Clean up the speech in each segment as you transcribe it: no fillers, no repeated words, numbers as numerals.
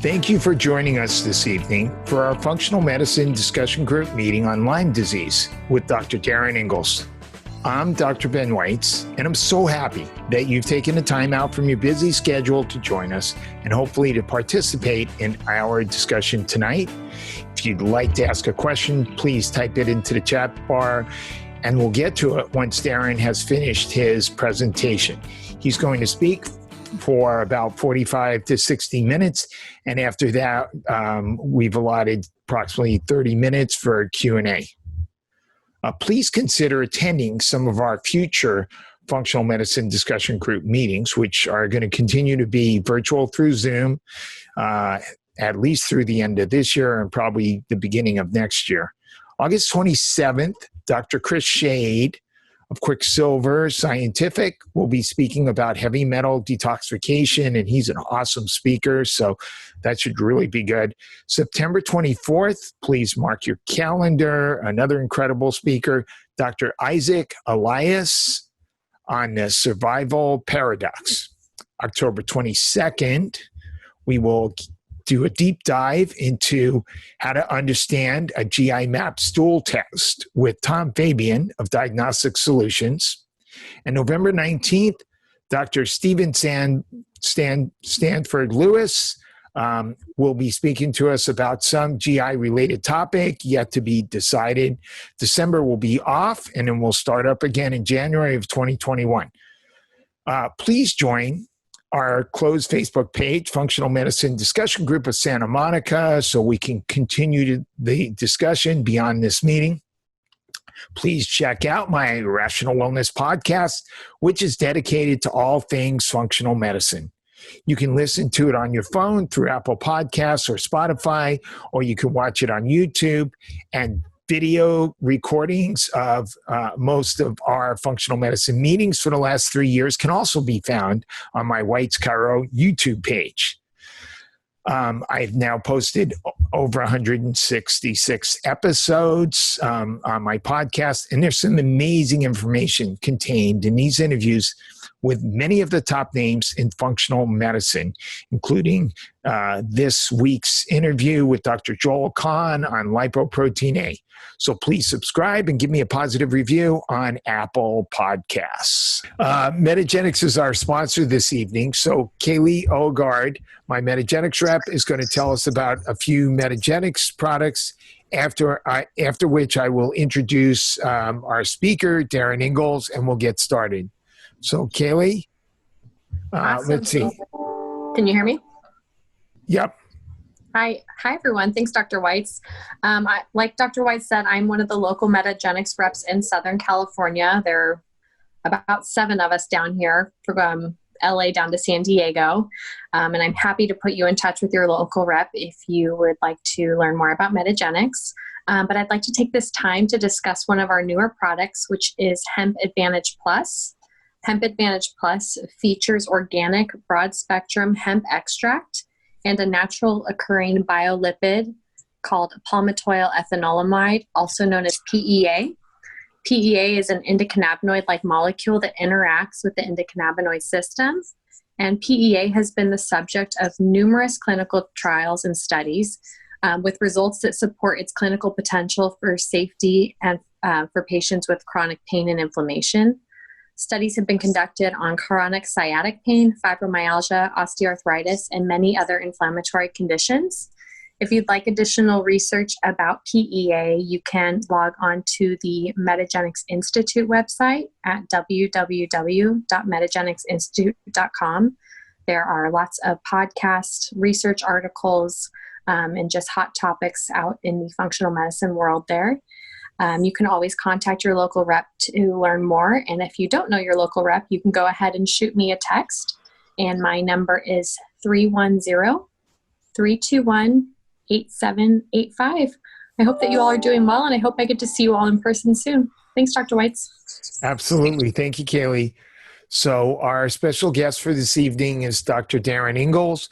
Thank you for joining us this evening for our Functional Medicine Discussion Group meeting on Lyme disease with Dr. Darin Ingels. I'm Dr. Ben Weitz, and I'm so happy that you've taken the time out from your busy schedule to join us and hopefully to participate in our discussion tonight. If you'd like to ask a question, please type it into the chat bar, and we'll get to it once Darin has finished his presentation. He's going to speak for about 45 to 60 minutes. And after that, we've allotted approximately 30 minutes for Q&A. Please consider attending some of our future Functional Medicine Discussion Group meetings, which are going to continue to be virtual through Zoom, at least through the end of this year and probably the beginning of next year. August 27th, Dr. Chris Shade of Quicksilver Scientific will be speaking about heavy metal detoxification, and he's an awesome speaker, so that should really be good. September 24th, please mark your calendar. Another incredible speaker, Dr. Isaac Elias on the survival paradox. October 22nd, we will do a deep dive into how to understand a GI map stool test with Tom Fabian of Diagnostic Solutions. And November 19th, Dr. Stephen Stanford Lewis will be speaking to us about some GI-related topic yet to be decided. December will be off, and then we'll start up again in January of 2021. Please join our closed Facebook page, Functional Medicine Discussion Group of Santa Monica, so we can continue the discussion beyond this meeting. Please check out my Rational Wellness podcast, which is dedicated to all things functional medicine. You can listen to it on your phone through Apple Podcasts or Spotify, or you can watch it on YouTube, and video recordings of most of our functional medicine meetings for the last 3 years can also be found on my Weitz Cairo YouTube page. I've now posted over 166 episodes on my podcast, and there's some amazing information contained in these interviews with many of the top names in functional medicine, including this week's interview with Dr. Joel Kahn on lipoprotein A. So please subscribe and give me a positive review on Apple Podcasts. Metagenics is our sponsor this evening. So Kaylee Ogard, my Metagenics rep, is going to tell us about a few Metagenics products, after which I will introduce our speaker, Darin Ingels, and we'll get started. So Kaylee, Awesome. Let's see. Can you hear me? Yep. Hi, everyone. Thanks, Dr. Weitz. Like Dr. Weitz said, I'm one of the local Metagenics reps in Southern California. There are about 7 of us down here from LA down to San Diego. And I'm happy to put you in touch with your local rep if you would like to learn more about Metagenics. But I'd like to take this time to discuss one of our newer products, which is Hemp Advantage Plus. Hemp Advantage Plus features organic broad-spectrum hemp extract and a natural occurring biolipid called palmitoyl ethanolamide, also known as PEA. PEA is an endocannabinoid-like molecule that interacts with the endocannabinoid system, and PEA has been the subject of numerous clinical trials and studies with results that support its clinical potential for safety and for patients with chronic pain and inflammation. Studies have been conducted on chronic sciatic pain, fibromyalgia, osteoarthritis, and many other inflammatory conditions. If you'd like additional research about PEA, you can log on to the Metagenics Institute website at www.metagenics.institute.com. There are lots of podcasts, research articles, and just hot topics out in the functional medicine world there. You can always contact your local rep to learn more. And if you don't know your local rep, you can go ahead and shoot me a text. And my number is 310-321-8785. I hope that you all are doing well, and I hope I get to see you all in person soon. Thanks, Dr. Weitz. Absolutely. Thank you, Kaylee. So our special guest for this evening is Dr. Darin Ingels.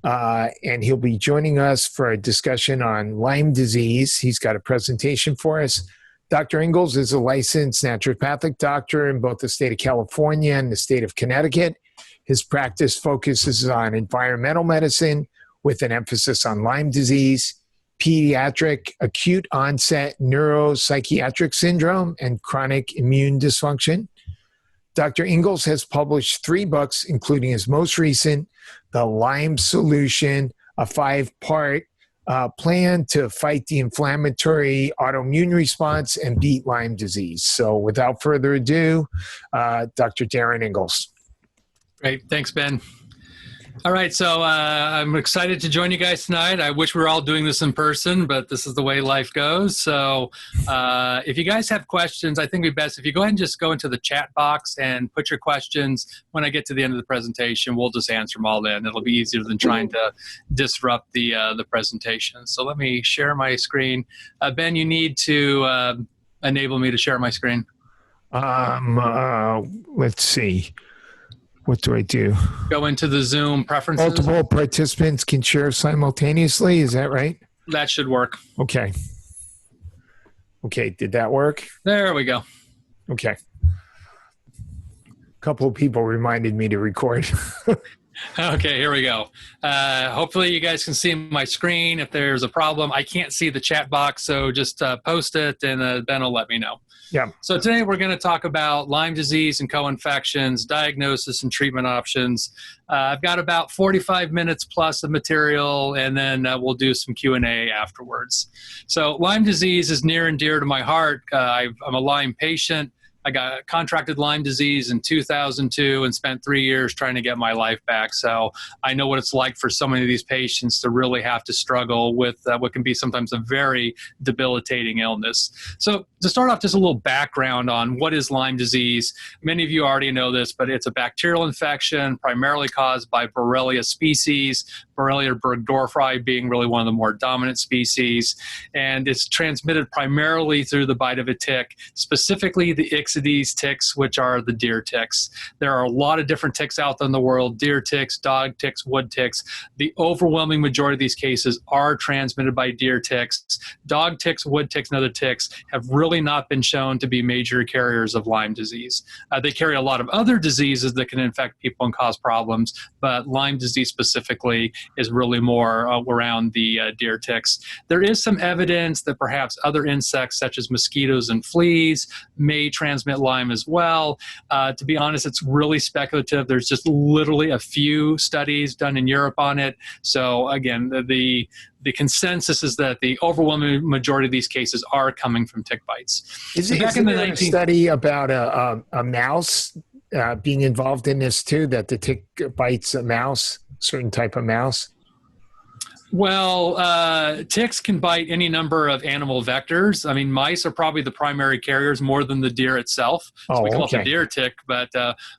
And he'll be joining us for a discussion on Lyme disease. He's got a presentation for us. Dr. Ingels is a licensed naturopathic doctor in both the state of California and the state of Connecticut. His practice focuses on environmental medicine, with an emphasis on Lyme disease, pediatric acute onset neuropsychiatric syndrome, and chronic immune dysfunction. Dr. Ingels has published 3 books, including his most recent, The Lyme Solution, a 5-part plan to fight the inflammatory autoimmune response and beat Lyme disease. So without further ado, Dr. Darin Ingels. Great. Thanks, Ben. All right, so I'm excited to join you guys tonight. I wish we were all doing this in person, but this is the way life goes. So if you guys have questions, I think it'd be best if you go ahead and just go into the chat box and put your questions. When I get to the end of the presentation, we'll just answer them all then. It'll be easier than trying to disrupt the presentation. So let me share my screen. Ben, you need to enable me to share my screen. Let's see. What do I do? Go into the Zoom preferences. Multiple participants can share simultaneously. Is that right? That should work. Okay. Okay. Did that work? There we go. Okay. A couple of people reminded me to record. Okay, here we go. Hopefully you guys can see my screen. If there's a problem, I can't see the chat box, so just post it and Ben will let me know. Yeah. So today we're going to talk about Lyme disease and co-infections, diagnosis and treatment options. I've got about 45 minutes plus of material, and then we'll do some Q&A afterwards. So Lyme disease is near and dear to my heart. I'm a Lyme patient. I got contracted Lyme disease in 2002 and spent 3 years trying to get my life back. So I know what it's like for so many of these patients to really have to struggle with what can be sometimes a very debilitating illness. So to start off, just a little background on what is Lyme disease. Many of you already know this, but it's a bacterial infection primarily caused by Borrelia species, Borrelia burgdorferi being really one of the more dominant species. And it's transmitted primarily through the bite of a tick, specifically the Ixodes ticks, which are the deer ticks. There are a lot of different ticks out there in the world: deer ticks, dog ticks, wood ticks. The overwhelming majority of these cases are transmitted by deer ticks. Dog ticks, wood ticks, and other ticks have really not been shown to be major carriers of Lyme disease. They carry a lot of other diseases that can infect people and cause problems, but Lyme disease specifically is really more around the deer ticks. There is some evidence that perhaps other insects such as mosquitoes and fleas may transmit Lyme as well. To be honest, it's really speculative. There's just literally a few studies done in Europe on it. So again, the consensus is that the overwhelming majority of these cases are coming from tick bites. Is there a study about a mouse being involved in this too, that the tick bites a mouse, certain type of mouse? Well, ticks can bite any number of animal vectors. I mean, mice are probably the primary carriers more than the deer itself. So we call it the deer tick, but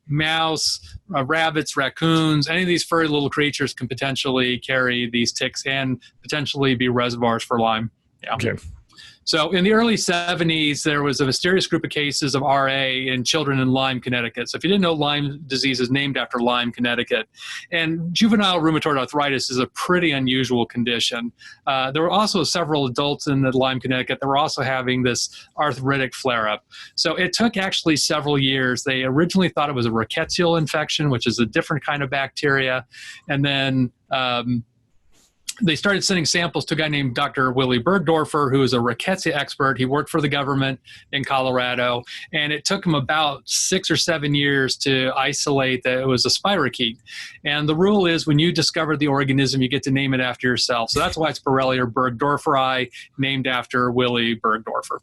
mouse, rabbits, raccoons, any of these furry little creatures can potentially carry these ticks and potentially be reservoirs for Lyme. Yeah. Okay. So in the early 70s, there was a mysterious group of cases of RA in children in Lyme, Connecticut. So if you didn't know, Lyme disease is named after Lyme, Connecticut. And juvenile rheumatoid arthritis is a pretty unusual condition. There were also several adults in Lyme, Connecticut that were also having this arthritic flare-up. So it took actually several years. They originally thought it was a rickettsial infection, which is a different kind of bacteria. And then they started sending samples to a guy named Dr. Willy Bergdorfer, who is a rickettsia expert. He worked for the government in Colorado, and it took him about 6 or 7 years to isolate that it was a spirochete. And the rule is when you discover the organism, you get to name it after yourself. So that's why it's Borrelia burgdorferi, named after Willy Bergdorfer.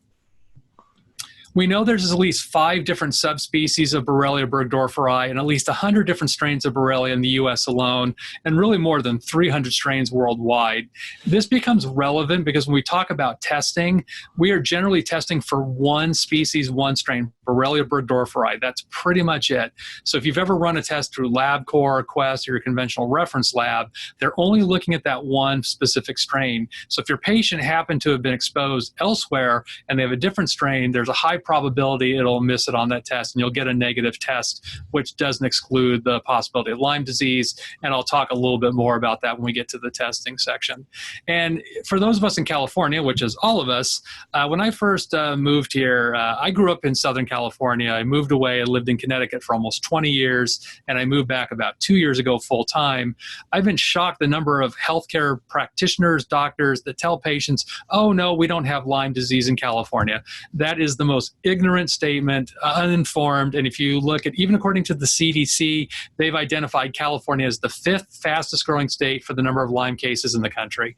We know there's at least 5 different subspecies of Borrelia burgdorferi and at least 100 different strains of Borrelia in the U.S. alone, and really more than 300 strains worldwide. This becomes relevant because when we talk about testing, we are generally testing for one species, one strain, Borrelia burgdorferi. That's pretty much it. So if you've ever run a test through LabCorp, Quest, or your conventional reference lab, they're only looking at that one specific strain. So if your patient happened to have been exposed elsewhere and they have a different strain, there's a high probability it'll miss it on that test, and you'll get a negative test, which doesn't exclude the possibility of Lyme disease. And I'll talk a little bit more about that when we get to the testing section. And for those of us in California, which is all of us, when I first moved here, I grew up in Southern California. I moved away. I lived in Connecticut for almost 20 years, and I moved back about 2 years ago full time. I've been shocked the number of healthcare practitioners, doctors that tell patients, oh no, we don't have Lyme disease in California. That is the most ignorant statement, uninformed. And if you look at, even according to the CDC, they've identified California as the 5th fastest growing state for the number of Lyme cases in the country.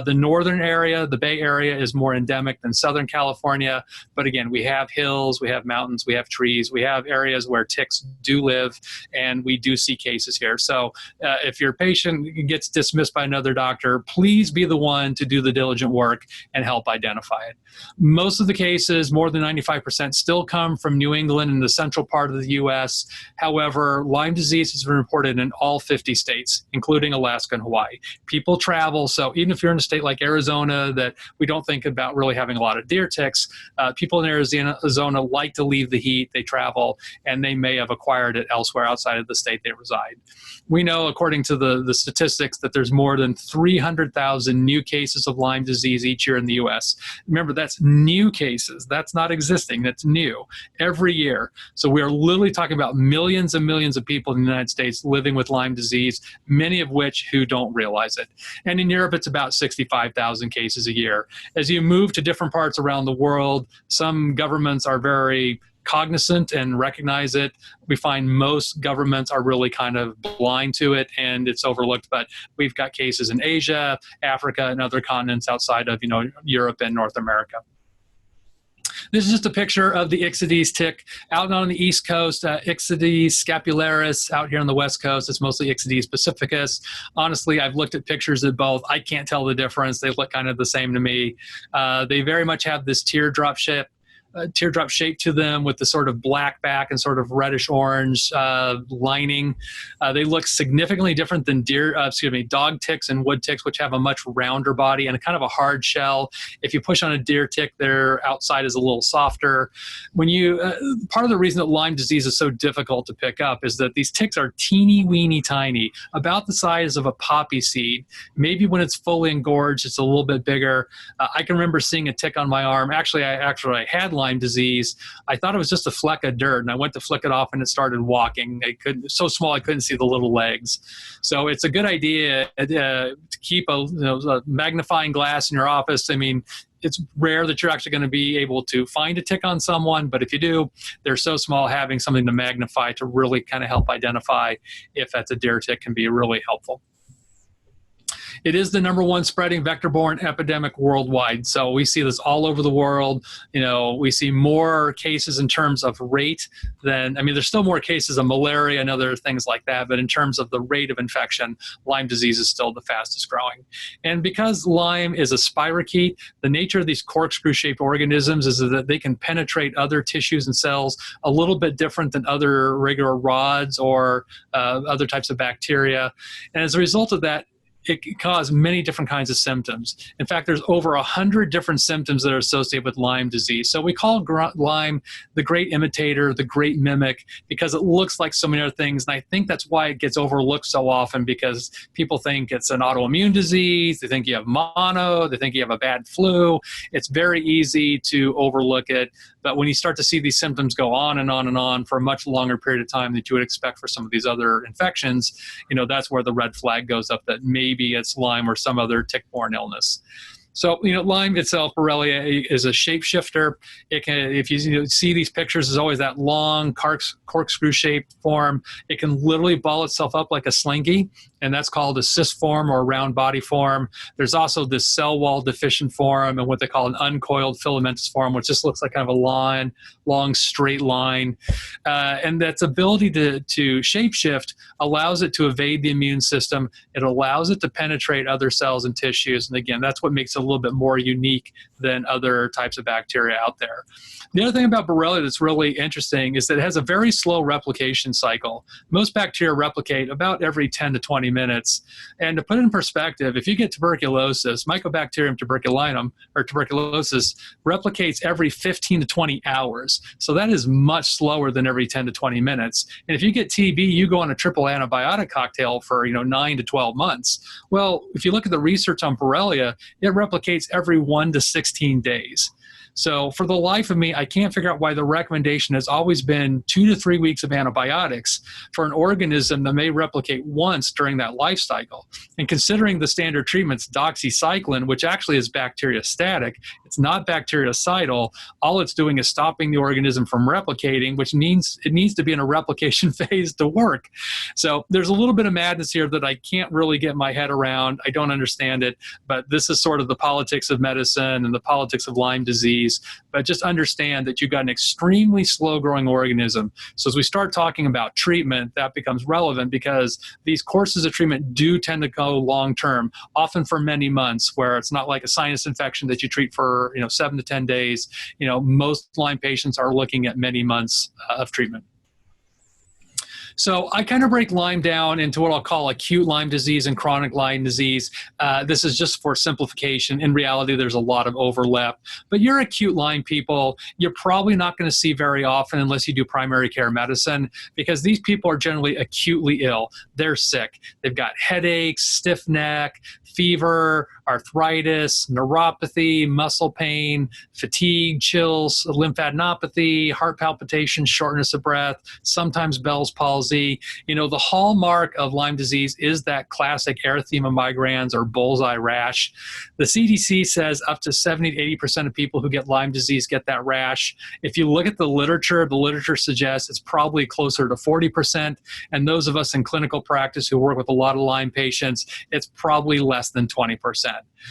The northern area, the Bay Area, is more endemic than Southern California. But again, we have hills, we have mountains, we have trees, we have areas where ticks do live, and we do see cases here. So if your patient gets dismissed by another doctor, please be the one to do the diligent work and help identify it. Most of the cases, more than 95%, still come from New England and the central part of the U.S. However, Lyme disease has been reported in all 50 states, including Alaska and Hawaii. People travel, so even if you're in a state like Arizona that we don't think about really having a lot of deer ticks, people in Arizona like to leave the heat, they travel, and they may have acquired it elsewhere outside of the state they reside. We know, according to the statistics, that there's more than 300,000 new cases of Lyme disease each year in the U.S. Remember, that's new cases. That's not existing. That's new every year. So we are literally talking about millions and millions of people in the United States living with Lyme disease, many of which who don't realize it. And in Europe, it's about 65,000 cases a year. As you move to different parts around the world, some governments are very cognizant and recognize it. We find most governments are really kind of blind to it and it's overlooked, but we've got cases in Asia, Africa, and other continents outside of, Europe and North America. This is just a picture of the Ixodes tick out on the East Coast, Ixodes scapularis out here on the West Coast. It's mostly Ixodes pacificus. Honestly, I've looked at pictures of both. I can't tell the difference. They look kind of the same to me. They very much have this teardrop shape to them with the sort of black back and sort of reddish orange lining. They look significantly different than dog ticks and wood ticks, which have a much rounder body and a kind of a hard shell. If you push on a deer tick, their outside is a little softer. When part of the reason that Lyme disease is so difficult to pick up is that these ticks are teeny weeny tiny, about the size of a poppy seed. Maybe when it's fully engorged, it's a little bit bigger. I can remember seeing a tick on my arm. Actually, I had Lyme disease. I thought it was just a fleck of dirt, and I went to flick it off and it started walking. So small I couldn't see the little legs. So it's a good idea to keep a magnifying glass in your office. I mean, it's rare that you're actually going to be able to find a tick on someone, but if you do, they're so small, having something to magnify to really kind of help identify if that's a deer tick can be really helpful. It is the #1 spreading vector-borne epidemic worldwide. So we see this all over the world. We see more cases in terms of rate than, there's still more cases of malaria and other things like that, but in terms of the rate of infection, Lyme disease is still the fastest growing. And because Lyme is a spirochete, the nature of these corkscrew-shaped organisms is that they can penetrate other tissues and cells a little bit different than other regular rods or other types of bacteria. And as a result of that, it can cause many different kinds of symptoms. In fact, there's over 100 different symptoms that are associated with Lyme disease. So we call Lyme the great imitator, the great mimic, because it looks like so many other things. And I think that's why it gets overlooked so often, because people think it's an autoimmune disease. They think you have mono. They think you have a bad flu. It's very easy to overlook it. But when you start to see these symptoms go on and on and on for a much longer period of time than you would expect for some of these other infections, that's where the red flag goes up that maybe it's Lyme or some other tick-borne illness. So, Lyme itself, Borrelia, is a shapeshifter. It can, if you see these pictures, there's always that long corkscrew-shaped form. It can literally ball itself up like a slinky, and that's called a cyst form or a round body form. There's also this cell wall deficient form and what they call an uncoiled filamentous form, which just looks like kind of a long straight line. And that's ability to shapeshift allows it to evade the immune system. It allows it to penetrate other cells and tissues. And again, that's what makes it a little bit more unique than other types of bacteria out there. The other thing about Borrelia that's really interesting is that it has a very slow replication cycle. Most bacteria replicate about every 10 to 20 minutes. And to put it in perspective, if you get tuberculosis, Mycobacterium tuberculinum, or tuberculosis, replicates every 15 to 20 hours. So that is much slower than every 10 to 20 minutes. And if you get TB, you go on a triple antibiotic cocktail for 9 to 12 months. Well, if you look at the research on Borrelia, it replicates every 1 to 16 days. So for the life of me, I can't figure out why the recommendation has always been 2 to 3 weeks of antibiotics for an organism that may replicate once during that life cycle. And considering the standard treatment's doxycycline, which actually is bacteriostatic, it's not bactericidal, all it's doing is stopping the organism from replicating, which means it needs to be in a replication phase to work. So there's a little bit of madness here that I can't really get my head around. I don't understand it, but this is sort of the politics of medicine and the politics of Lyme disease. But just understand that you've got an extremely slow-growing organism. So as we start talking about treatment, that becomes relevant because these courses of treatment do tend to go long-term, often for many months, where it's not like a sinus infection that you treat for 7 to 10 days. Most Lyme patients are looking at many months of treatment. So I kind of break Lyme down into what I'll call acute Lyme disease and chronic Lyme disease. This is just for simplification. In reality, there's a lot of overlap. But your acute Lyme people, you're probably not going to see very often unless you do primary care medicine, because these people are generally acutely ill. They're sick. They've got headaches, stiff neck, fever, arthritis, neuropathy, muscle pain, fatigue, chills, lymphadenopathy, heart palpitations, shortness of breath, sometimes Bell's palsy. The hallmark of Lyme disease is that classic erythema migrans or bullseye rash. The CDC says up to 70 to 80% of people who get Lyme disease get that rash. If you look at the literature suggests it's probably closer to 40%. And those of us in clinical practice who work with a lot of Lyme patients, it's probably less than 20%.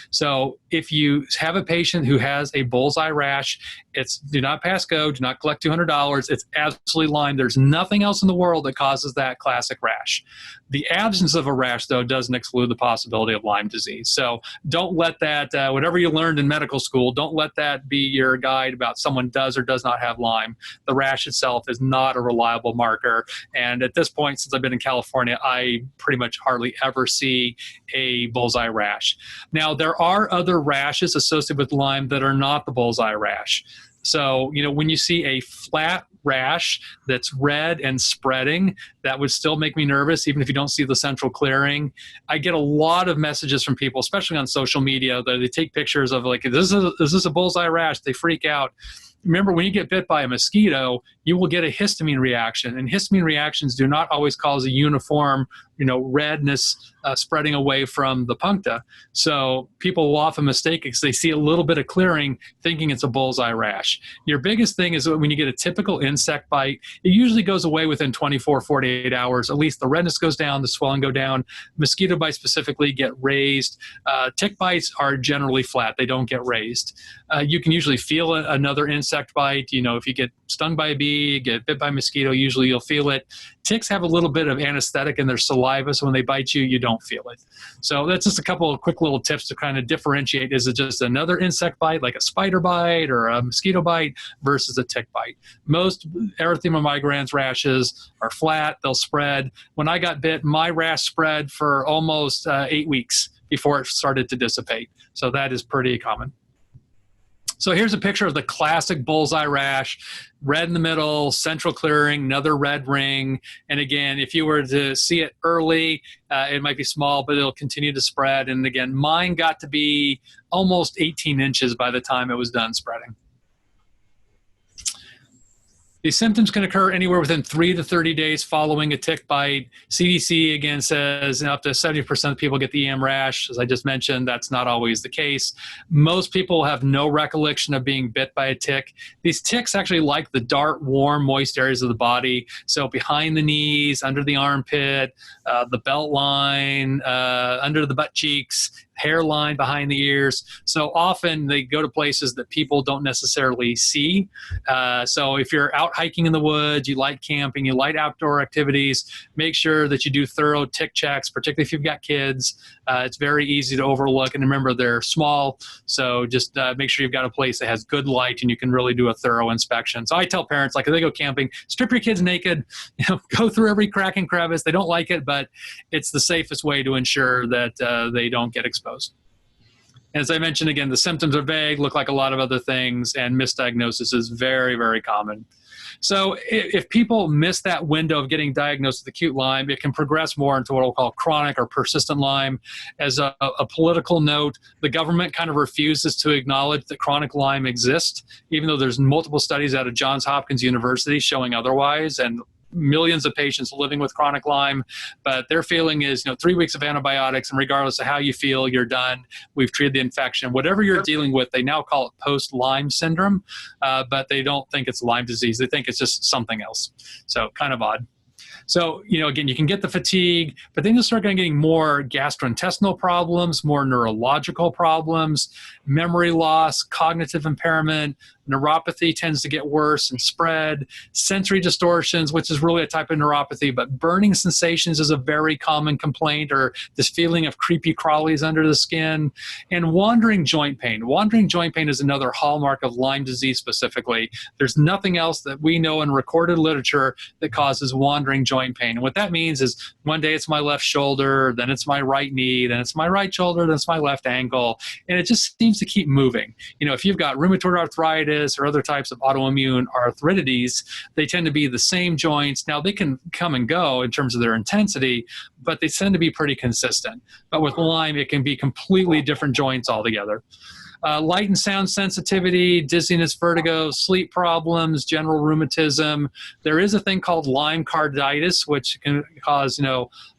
So if you have a patient who has a bullseye rash, it's do not pass go, do not collect $200. It's absolutely Lyme. There's nothing else in the world that causes that classic rash. The absence of a rash, though, doesn't exclude the possibility of Lyme disease. So don't let that, whatever you learned in medical school, don't let that be your guide about someone does or does not have Lyme. The rash itself is not a reliable marker. And at this point, since I've been in California, I pretty much hardly ever see a bullseye rash. Now, there are other rashes associated with Lyme that are not the bullseye rash. So, when you see a flat rash that's red and spreading, that would still make me nervous, even if you don't see the central clearing. I get a lot of messages from people, especially on social media, that they take pictures of like, is this a bullseye rash? They freak out. Remember, when you get bit by a mosquito, you will get a histamine reaction, and histamine reactions do not always cause a uniform, redness spreading away from the puncta. So people will often mistake it because they see a little bit of clearing thinking it's a bullseye rash. Your biggest thing is when you get a typical insect bite, it usually goes away within 24, 48 hours. At least the redness goes down, the swelling go down. Mosquito bites specifically get raised. Tick bites are generally flat. They don't get raised. You can usually feel another insect bite. If you get stung by a bee, get bit by a mosquito, usually you'll feel it. Ticks have a little bit of anesthetic in their saliva, so when they bite you, you don't feel it. So that's just a couple of quick little tips to kind of differentiate. Is it just another insect bite, like a spider bite or a mosquito bite, versus a tick bite? Most erythema migrans rashes are flat. They'll spread. When I got bit, my rash spread for almost 8 weeks before it started to dissipate. So that is pretty common. So here's a picture of the classic bullseye rash, red in the middle, central clearing, another red ring. And again, if you were to see it early, it might be small, but it'll continue to spread. And again, mine got to be almost 18 inches by the time it was done spreading. These symptoms can occur anywhere within 3 to 30 days following a tick bite. CDC, again, says up to 70% of people get the EM rash. As I just mentioned, that's not always the case. Most people have no recollection of being bit by a tick. These ticks actually like the dark, warm, moist areas of the body. So behind the knees, under the armpit, the belt line, under the butt cheeks, hairline behind the ears. So often they go to places that people don't necessarily see. So if you're out hiking in the woods, you like camping, you like outdoor activities, make sure that you do thorough tick checks, particularly if you've got kids. It's very easy to overlook. And remember, they're small. So just make sure you've got a place that has good light and you can really do a thorough inspection. So I tell parents, like if they go camping, strip your kids naked, go through every crack and crevice. They don't like it, but it's the safest way to ensure that they don't get exposed. As I mentioned, again, the symptoms are vague, look like a lot of other things, and misdiagnosis is very, very common. So if people miss that window of getting diagnosed with acute Lyme, it can progress more into what we'll call chronic or persistent Lyme. As a political note, the government kind of refuses to acknowledge that chronic Lyme exists, even though there's multiple studies out of Johns Hopkins University showing otherwise, and millions of patients living with chronic Lyme, but their feeling is, 3 weeks of antibiotics, and regardless of how you feel, you're done. We've treated the infection. Whatever you're dealing with, they now call it post-Lyme syndrome, but they don't think it's Lyme disease. They think it's just something else. So kind of odd. So, again, you can get the fatigue, but then you'll start getting more gastrointestinal problems, more neurological problems, memory loss, cognitive impairment, neuropathy tends to get worse and spread, sensory distortions, which is really a type of neuropathy, but burning sensations is a very common complaint, or this feeling of creepy crawlies under the skin, and wandering joint pain. Wandering joint pain is another hallmark of Lyme disease specifically. There's nothing else that we know in recorded literature that causes wandering joint pain. And what that means is one day it's my left shoulder, then it's my right knee, then it's my right shoulder, then it's my left ankle, and it just seems to keep moving. If you've got rheumatoid arthritis or other types of autoimmune arthritides, they tend to be the same joints. Now, they can come and go in terms of their intensity, but they tend to be pretty consistent. But with Lyme, it can be completely different joints altogether. Light and sound sensitivity, dizziness, vertigo, sleep problems, general rheumatism. There is a thing called Lyme carditis, which can cause,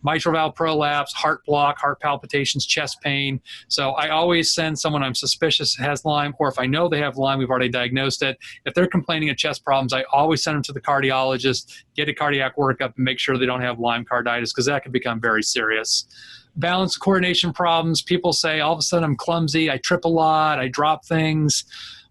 mitral valve prolapse, heart block, heart palpitations, chest pain. So I always send someone I'm suspicious has Lyme, or if I know they have Lyme, we've already diagnosed it. If they're complaining of chest problems, I always send them to the cardiologist, get a cardiac workup, and make sure they don't have Lyme carditis, because that can become very serious. Balance coordination problems. People say, all of a sudden I'm clumsy, I trip a lot, I drop things.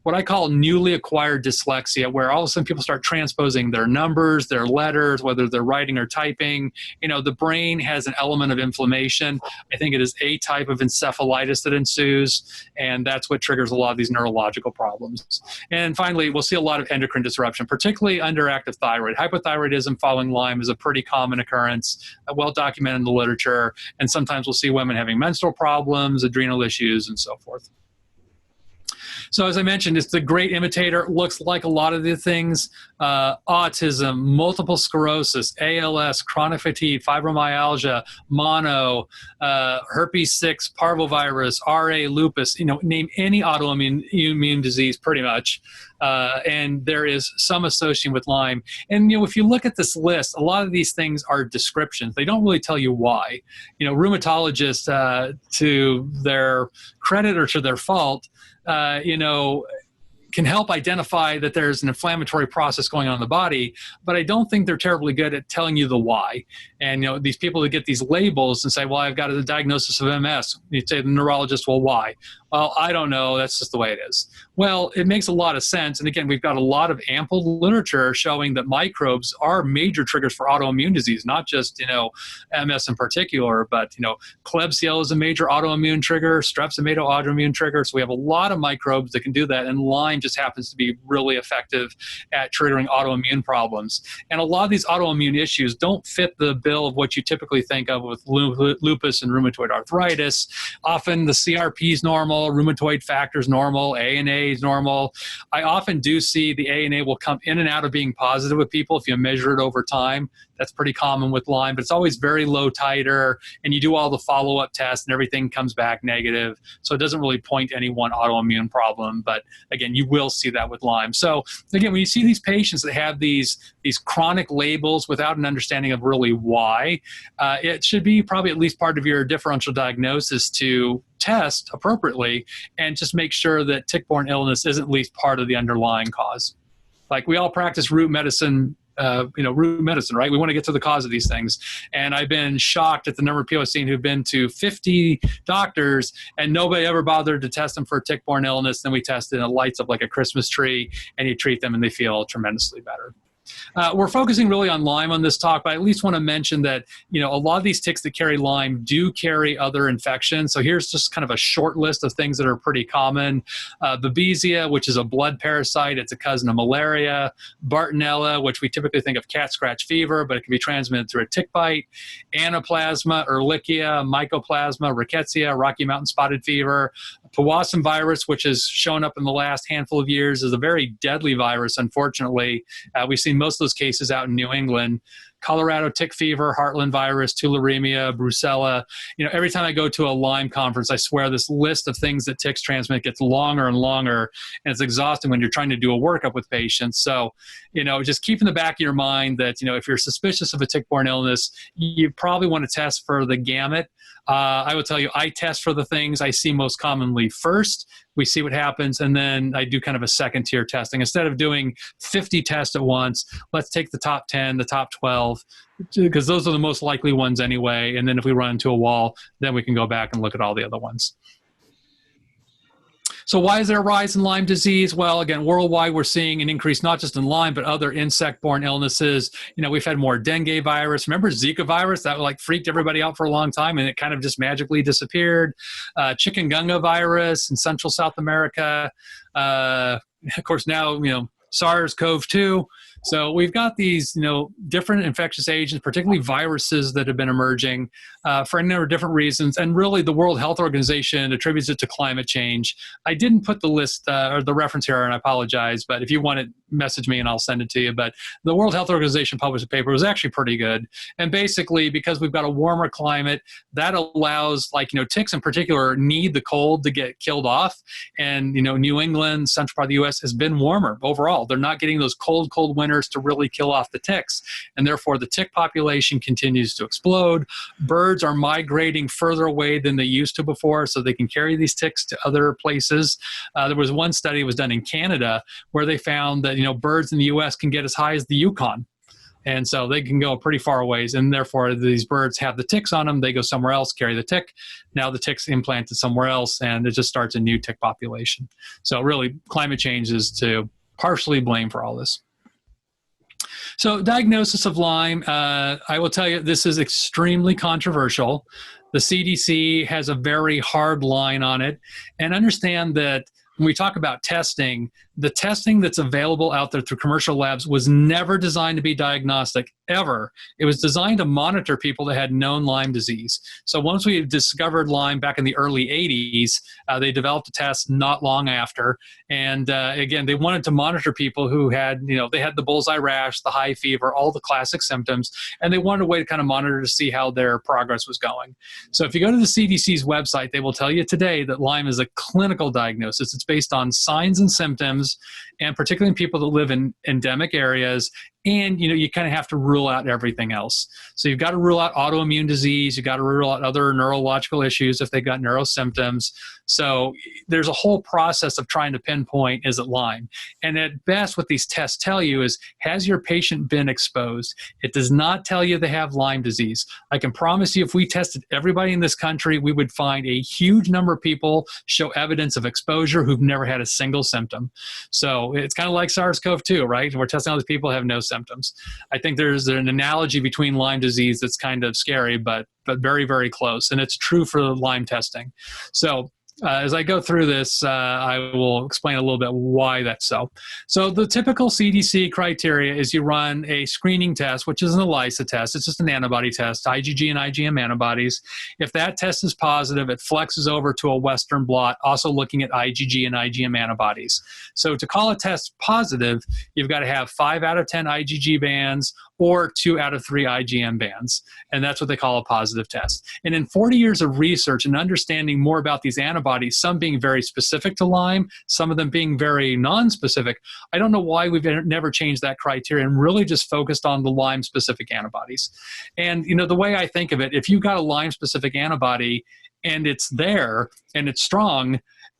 What I call newly acquired dyslexia, where all of a sudden people start transposing their numbers, their letters, whether they're writing or typing. The brain has an element of inflammation. I think it is a type of encephalitis that ensues, and that's what triggers a lot of these neurological problems. And finally, we'll see a lot of endocrine disruption, particularly underactive thyroid. Hypothyroidism following Lyme is a pretty common occurrence, well documented in the literature, and sometimes we'll see women having menstrual problems, adrenal issues, and so forth. So as I mentioned, it's the great imitator. It looks like a lot of the things, autism, multiple sclerosis, ALS, chronic fatigue, fibromyalgia, mono, herpes 6, parvovirus, RA, lupus, name any autoimmune immune disease pretty much. And there is some association with Lyme. And, if you look at this list, a lot of these things are descriptions. They don't really tell you why. Rheumatologists, to their credit or to their fault, can help identify that there's an inflammatory process going on in the body, but I don't think they're terribly good at telling you the why. And, these people that get these labels and say, well, I've got a diagnosis of MS. You say to the neurologist, well, why? Well, I don't know. That's just the way it is. Well, it makes a lot of sense. And again, we've got a lot of ample literature showing that microbes are major triggers for autoimmune disease, not just, MS in particular, but, Klebsiella is a major autoimmune trigger, strep's a major autoimmune trigger. So we have a lot of microbes that can do that. And Lyme just happens to be really effective at triggering autoimmune problems. And a lot of these autoimmune issues don't fit the bill of what you typically think of with lupus and rheumatoid arthritis. Often the CRP is normal, rheumatoid factors normal, ANA is normal. I often do see the ANA will come in and out of being positive with people if you measure it over time. That's pretty common with Lyme, but it's always very low titer, and you do all the follow-up tests and everything comes back negative. So it doesn't really point to any one autoimmune problem, but again, you will see that with Lyme. So again, when you see these patients that have these chronic labels without an understanding of really why, it should be probably at least part of your differential diagnosis to test appropriately and just make sure that tick-borne illness isn't at least part of the underlying cause. Like, we all practice root medicine root medicine, right? We want to get to the cause of these things. And I've been shocked at the number of people I've seen who've been to 50 doctors and nobody ever bothered to test them for a tick-borne illness. Then we test it and it lights up like a Christmas tree, and you treat them and they feel tremendously better. We're focusing really on Lyme on this talk, but I at least want to mention that, a lot of these ticks that carry Lyme do carry other infections. So here's just kind of a short list of things that are pretty common. Babesia, which is a blood parasite. It's a cousin of malaria. Bartonella, which we typically think of cat scratch fever, but it can be transmitted through a tick bite. Anaplasma, Ehrlichia, Mycoplasma, Rickettsia, Rocky Mountain spotted fever. Powassan virus, which has shown up in the last handful of years, is a very deadly virus, unfortunately. We've seen most of those cases out in New England. Colorado tick fever, Heartland virus, tularemia, brucella. Every time I go to a Lyme conference, I swear this list of things that ticks transmit gets longer and longer, and it's exhausting when you're trying to do a workup with patients. So, just keep in the back of your mind that, if you're suspicious of a tick-borne illness, you probably want to test for the gamut. I will tell you, I test for the things I see most commonly first. We see what happens, and then I do kind of a second-tier testing. Instead of doing 50 tests at once, let's take the top 10, the top 12, because those are the most likely ones anyway. And then if we run into a wall, then we can go back and look at all the other ones. So why is there a rise in Lyme disease? Well, again, worldwide, we're seeing an increase not just in Lyme, but other insect-borne illnesses. We've had more dengue virus. Remember Zika virus? That freaked everybody out for a long time, and it kind of just magically disappeared. Chikungunya virus in Central South America. Of course, now, SARS-CoV-2. So we've got these, different infectious agents, particularly viruses that have been emerging for a number of different reasons. And really the World Health Organization attributes it to climate change. I didn't put the list or the reference here, and I apologize, but if you want it, message me and I'll send it to you. But the World Health Organization published a paper. It was actually pretty good. And basically, because we've got a warmer climate, that allows, ticks in particular need the cold to get killed off. And, New England, central part of the U.S. has been warmer overall. They're not getting those cold winters to really kill off the ticks. And therefore, the tick population continues to explode. Birds are migrating further away than they used to before, so they can carry these ticks to other places. There was one study that was done in Canada where they found that, birds in the U.S. can get as high as the Yukon. And so they can go pretty far ways, and therefore these birds have the ticks on them. They go somewhere else, carry the tick. Now the tick's implanted somewhere else, and it just starts a new tick population. So really, climate change is to partially blame for all this. So diagnosis of Lyme, I will tell you, this is extremely controversial. The CDC has a very hard line on it. And understand that when we talk about testing, the testing that's available out there through commercial labs was never designed to be diagnostic, ever. It was designed to monitor people that had known Lyme disease. So once we discovered Lyme back in the early 80s, they developed a test not long after. And again, they wanted to monitor people who had, they had the bullseye rash, the high fever, all the classic symptoms, and they wanted a way to kind of monitor to see how their progress was going. So if you go to the CDC's website, they will tell you today that Lyme is a clinical diagnosis. It's based on signs and symptoms, and particularly in people that live in endemic areas. And, you kind of have to rule out everything else. So you've got to rule out autoimmune disease. You've got to rule out other neurological issues if they've got neurosymptoms. So there's a whole process of trying to pinpoint, is it Lyme? And at best, what these tests tell you is, has your patient been exposed? It does not tell you they have Lyme disease. I can promise you, if we tested everybody in this country, we would find a huge number of people show evidence of exposure who've never had a single symptom. So it's kind of like SARS-CoV-2, right? We're testing all these people who have no symptoms. I think there's an analogy between Lyme disease that's kind of scary, but very, very close. And it's true for Lyme testing. So as I go through this, I will explain a little bit why that's so. So the typical CDC criteria is you run a screening test, which is an ELISA test. It's just an antibody test, IgG and IgM antibodies. If that test is positive, it flexes over to a Western blot, also looking at IgG and IgM antibodies. So to call a test positive, you've got to have 5 out of 10 IgG bands or 2 out of 3 IgM bands. And that's what they call a positive test. And in 40 years of research and understanding more about these antibodies, some being very specific to Lyme, some of them being very non-specific, I don't know why we've never changed that criteria and really just focused on the Lyme-specific antibodies. And, the way I think of it, if you've got a Lyme-specific antibody and it's there and it's strong,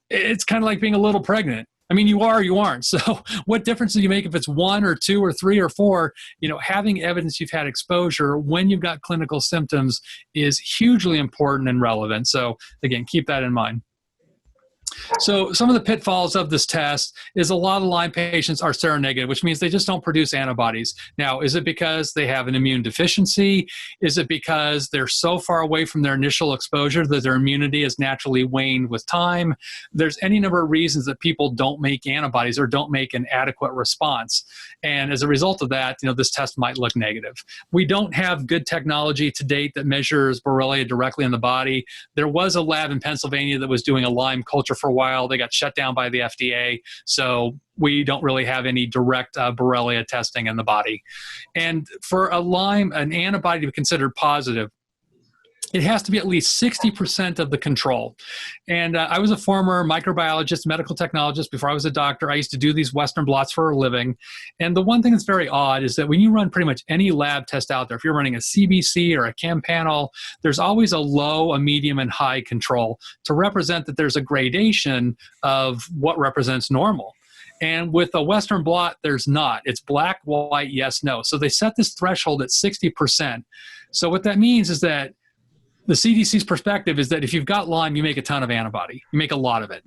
it's kind of like being a little pregnant. I mean, you are, you aren't. So what difference do you make if it's 1 or 2 or 3 or 4? Having evidence you've had exposure when you've got clinical symptoms is hugely important and relevant. So again, keep that in mind. So some of the pitfalls of this test is a lot of Lyme patients are seronegative, which means they just don't produce antibodies. Now, is it because they have an immune deficiency? Is it because they're so far away from their initial exposure that their immunity has naturally waned with time? There's any number of reasons that people don't make antibodies or don't make an adequate response. And as a result of that, this test might look negative. We don't have good technology to date that measures Borrelia directly in the body. There was a lab in Pennsylvania that was doing a Lyme culture for a while. They got shut down by the FDA. So we don't really have any direct Borrelia testing in the body. And for a Lyme, an antibody to be considered positive, it has to be at least 60% of the control. And I was a former microbiologist, medical technologist before I was a doctor. I used to do these Western blots for a living. And the one thing that's very odd is that when you run pretty much any lab test out there, if you're running a CBC or a CAM panel, there's always a low, a medium, and high control to represent that there's a gradation of what represents normal. And with a Western blot, there's not. It's black, white, yes, no. So they set this threshold at 60%. So what that means is that the CDC's perspective is that if you've got Lyme, you make a ton of antibody. You make a lot of it.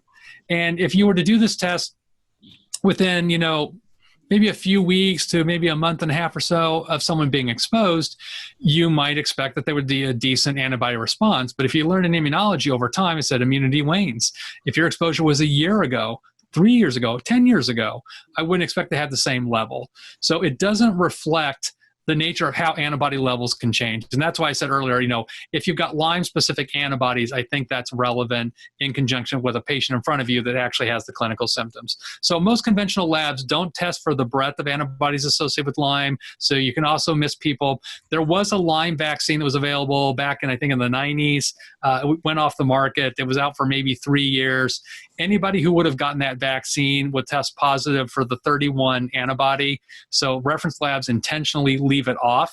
And if you were to do this test within, maybe a few weeks to maybe a month and a half or so of someone being exposed, you might expect that there would be a decent antibody response. But if you learn in immunology over time, it's that immunity wanes. If your exposure was a year ago, 3 years ago, 10 years ago, I wouldn't expect to have the same level. So it doesn't reflect the nature of how antibody levels can change. And that's why I said earlier, if you've got Lyme-specific antibodies, I think that's relevant in conjunction with a patient in front of you that actually has the clinical symptoms. So most conventional labs don't test for the breadth of antibodies associated with Lyme, so you can also miss people. There was a Lyme vaccine that was available back in, I think, in the 90s. It went off the market. It was out for maybe 3 years. Anybody who would have gotten that vaccine would test positive for the 31 antibody. So reference labs intentionally leave it off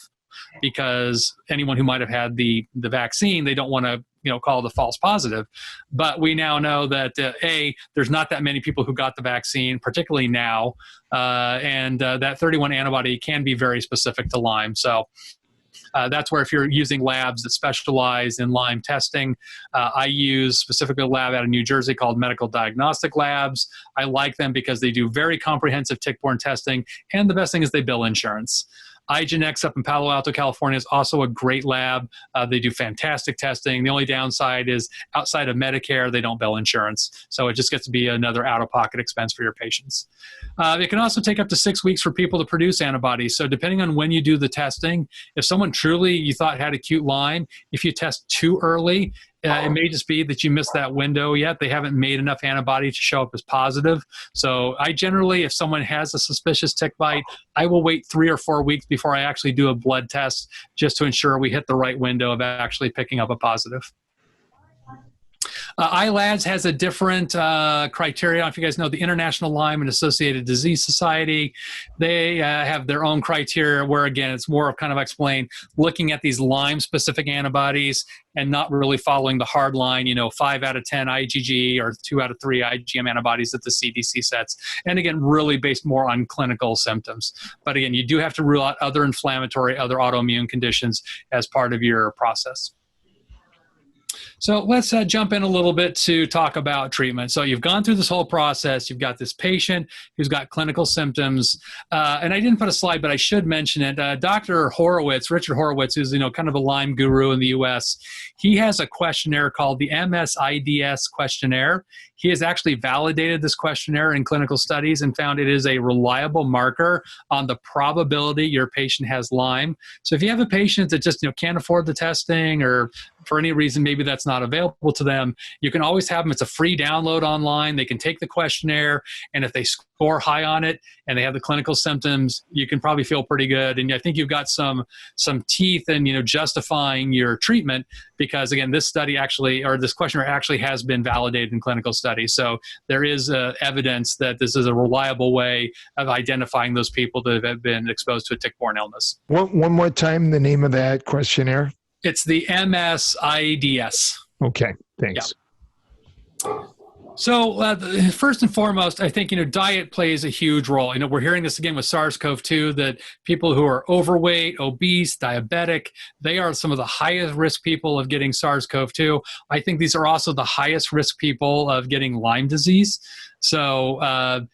because anyone who might have had the vaccine, they don't want to call it a false positive. But we now know that there's not that many people who got the vaccine, particularly now, and that 31 antibody can be very specific to Lyme. So that's where if you're using labs that specialize in Lyme testing, I use specifically a lab out of New Jersey called Medical Diagnostic Labs. I like them because they do very comprehensive tick-borne testing, and the best thing is they bill insurance. iGenX up in Palo Alto, California is also a great lab. They do fantastic testing. The only downside is outside of Medicare, they don't bill insurance. So it just gets to be another out-of-pocket expense for your patients. It can also take up to 6 weeks for people to produce antibodies. So depending on when you do the testing, if someone truly you thought had acute Lyme, if you test too early, it may just be that you missed that window yet. They haven't made enough antibody to show up as positive. So I generally, if someone has a suspicious tick bite, I will wait 3 or 4 weeks before I actually do a blood test just to ensure we hit the right window of actually picking up a positive. ILADS has a different criteria. I don't know if you guys know the International Lyme and Associated Disease Society. They have their own criteria where, again, it's more of kind of explain looking at these Lyme-specific antibodies and not really following the hard line, 5 out of 10 IgG or 2 out of 3 IgM antibodies that the CDC sets. And again, really based more on clinical symptoms. But again, you do have to rule out other inflammatory, other autoimmune conditions as part of your process. So let's jump in a little bit to talk about treatment. So you've gone through this whole process. You've got this patient who's got clinical symptoms. And I didn't put a slide, but I should mention it. Dr. Horowitz, Richard Horowitz, who's kind of a Lyme guru in the U.S., he has a questionnaire called the MSIDS questionnaire. He has actually validated this questionnaire in clinical studies and found it is a reliable marker on the probability your patient has Lyme. So if you have a patient that just can't afford the testing or for any reason maybe that's not available to them, you can always have them. It's a free download online. They can take the questionnaire, and if they score high on it and they have the clinical symptoms, you can probably feel pretty good. And I think you've got some teeth in justifying your treatment because, again, this study actually, or this questionnaire actually has been validated in clinical studies. So there is evidence that this is a reliable way of identifying those people that have been exposed to a tick-borne illness. One more time, the name of that questionnaire? It's the MSIDS. Okay, thanks. Yeah. So first and foremost, I think, diet plays a huge role. We're hearing this again with SARS-CoV-2, that people who are overweight, obese, diabetic, they are some of the highest risk people of getting SARS-CoV-2. I think these are also the highest risk people of getting Lyme disease. So,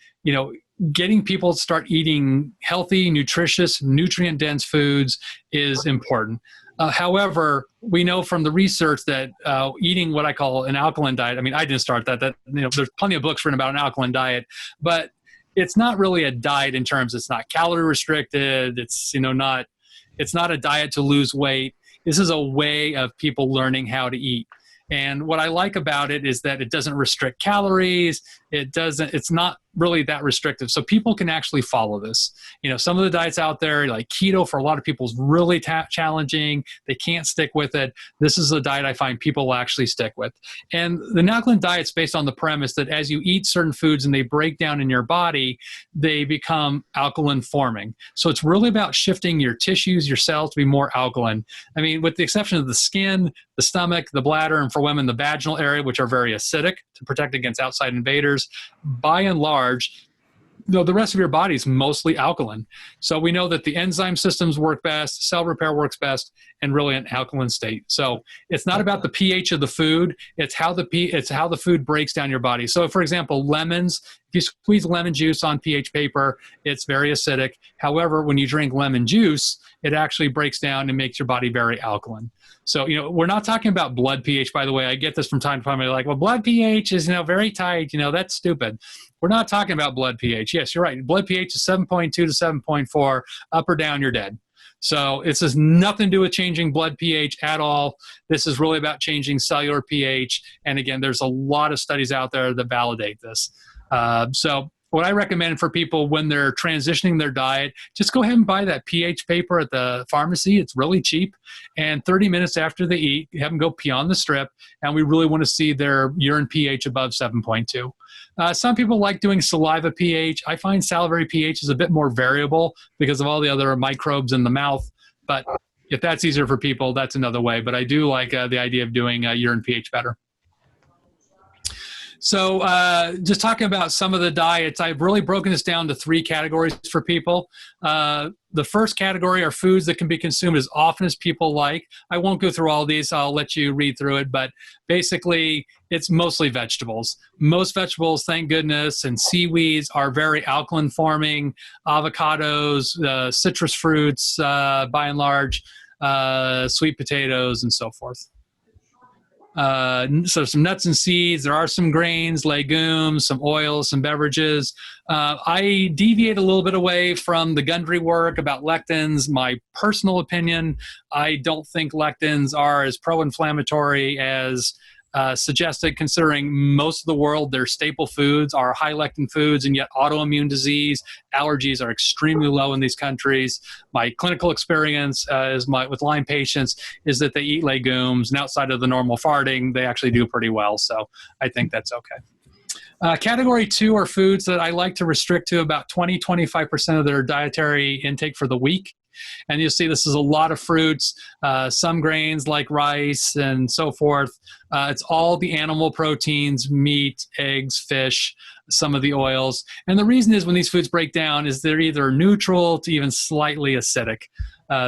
getting people to start eating healthy, nutritious, nutrient-dense foods is important. However, we know from the research that eating what I call an alkaline diet, I didn't start that, there's plenty of books written about an alkaline diet, but it's not really a diet in terms, it's not calorie restricted. It's not a diet to lose weight. This is a way of people learning how to eat. And what I like about it is that it doesn't restrict calories. It's not really that restrictive. So people can actually follow this. Some of the diets out there, like keto, for a lot of people is really challenging. They can't stick with it. This is a diet I find people will actually stick with. And the alkaline diet's based on the premise that as you eat certain foods and they break down in your body, they become alkaline forming. So it's really about shifting your tissues, your cells to be more alkaline. With the exception of the skin, the stomach, the bladder, and for women, the vaginal area, which are very acidic to protect against outside invaders, by and large, the rest of your body is mostly alkaline. So we know that the enzyme systems work best, cell repair works best, and really an alkaline state. So it's not about the pH of the food, it's how the food breaks down your body. So for example, lemons, if you squeeze lemon juice on pH paper, it's very acidic. However, when you drink lemon juice, it actually breaks down and makes your body very alkaline. So, we're not talking about blood pH, by the way. I get this from time to time. They're like, well, blood pH is, very tight. That's stupid. We're not talking about blood pH. Yes, you're right. Blood pH is 7.2 to 7.4. Up or down, you're dead. So this has nothing to do with changing blood pH at all. This is really about changing cellular pH. And again, there's a lot of studies out there that validate this. So what I recommend for people when they're transitioning their diet, just go ahead and buy that pH paper at the pharmacy. It's really cheap. And 30 minutes after they eat, have them go pee on the strip. And we really want to see their urine pH above 7.2. Some people like doing saliva pH. I find salivary pH is a bit more variable because of all the other microbes in the mouth. But if that's easier for people, that's another way. But I do like the idea of doing urine pH better. So just talking about some of the diets, I've really broken this down to 3 categories for people. The first category are foods that can be consumed as often as people like. I won't go through all these. I'll let you read through it. But basically, it's mostly vegetables. Most vegetables, thank goodness, and seaweeds are very alkaline forming. Avocados, citrus fruits, by and large, sweet potatoes, and so forth. So some nuts and seeds, there are some grains, legumes, some oils, some beverages. I deviate a little bit away from the Gundry work about lectins. My personal opinion, I don't think lectins are as pro-inflammatory as suggested, considering most of the world, their staple foods are high lectin foods, and yet autoimmune disease, allergies are extremely low in these countries. My clinical experience with Lyme patients is that they eat legumes, and outside of the normal farting, they actually do pretty well. So I think that's okay. Category 2 are foods that I like to restrict to about 20-25% of their dietary intake for the week. And you'll see this is a lot of fruits, some grains like rice and so forth. It's all the animal proteins, meat, eggs, fish, some of the oils. And the reason is when these foods break down is they're either neutral to even slightly acidic.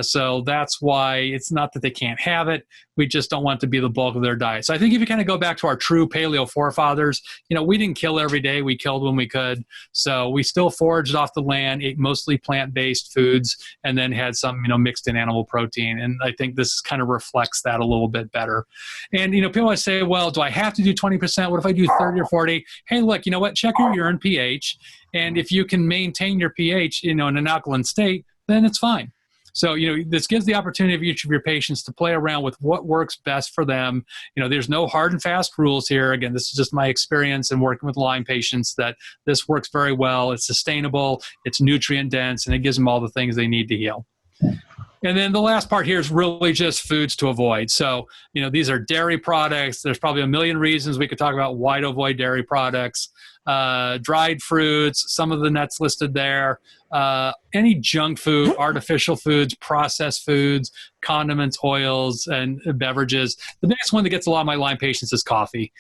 So that's why it's not that they can't have it. We just don't want it to be the bulk of their diet. So I think if you kind of go back to our true paleo forefathers, we didn't kill every day. We killed when we could. So we still foraged off the land, ate mostly plant-based foods, and then had some, mixed in animal protein. And I think this kind of reflects that a little bit better. And, people always say, well, do I have to do 20%? What if I do 30 or 40? Hey, look, you know what? Check your urine pH. And if you can maintain your pH, in an alkaline state, then it's fine. So, this gives the opportunity of each of your patients to play around with what works best for them. There's no hard and fast rules here. Again, this is just my experience in working with Lyme patients that this works very well. It's sustainable, it's nutrient dense, and it gives them all the things they need to heal. And then the last part here is really just foods to avoid. So, these are dairy products. There's probably a million reasons we could talk about why to avoid dairy products. dried fruits, some of the nuts listed there, any junk food, artificial foods, processed foods, condiments, oils, and beverages. The biggest one that gets a lot of my Lyme patients is coffee.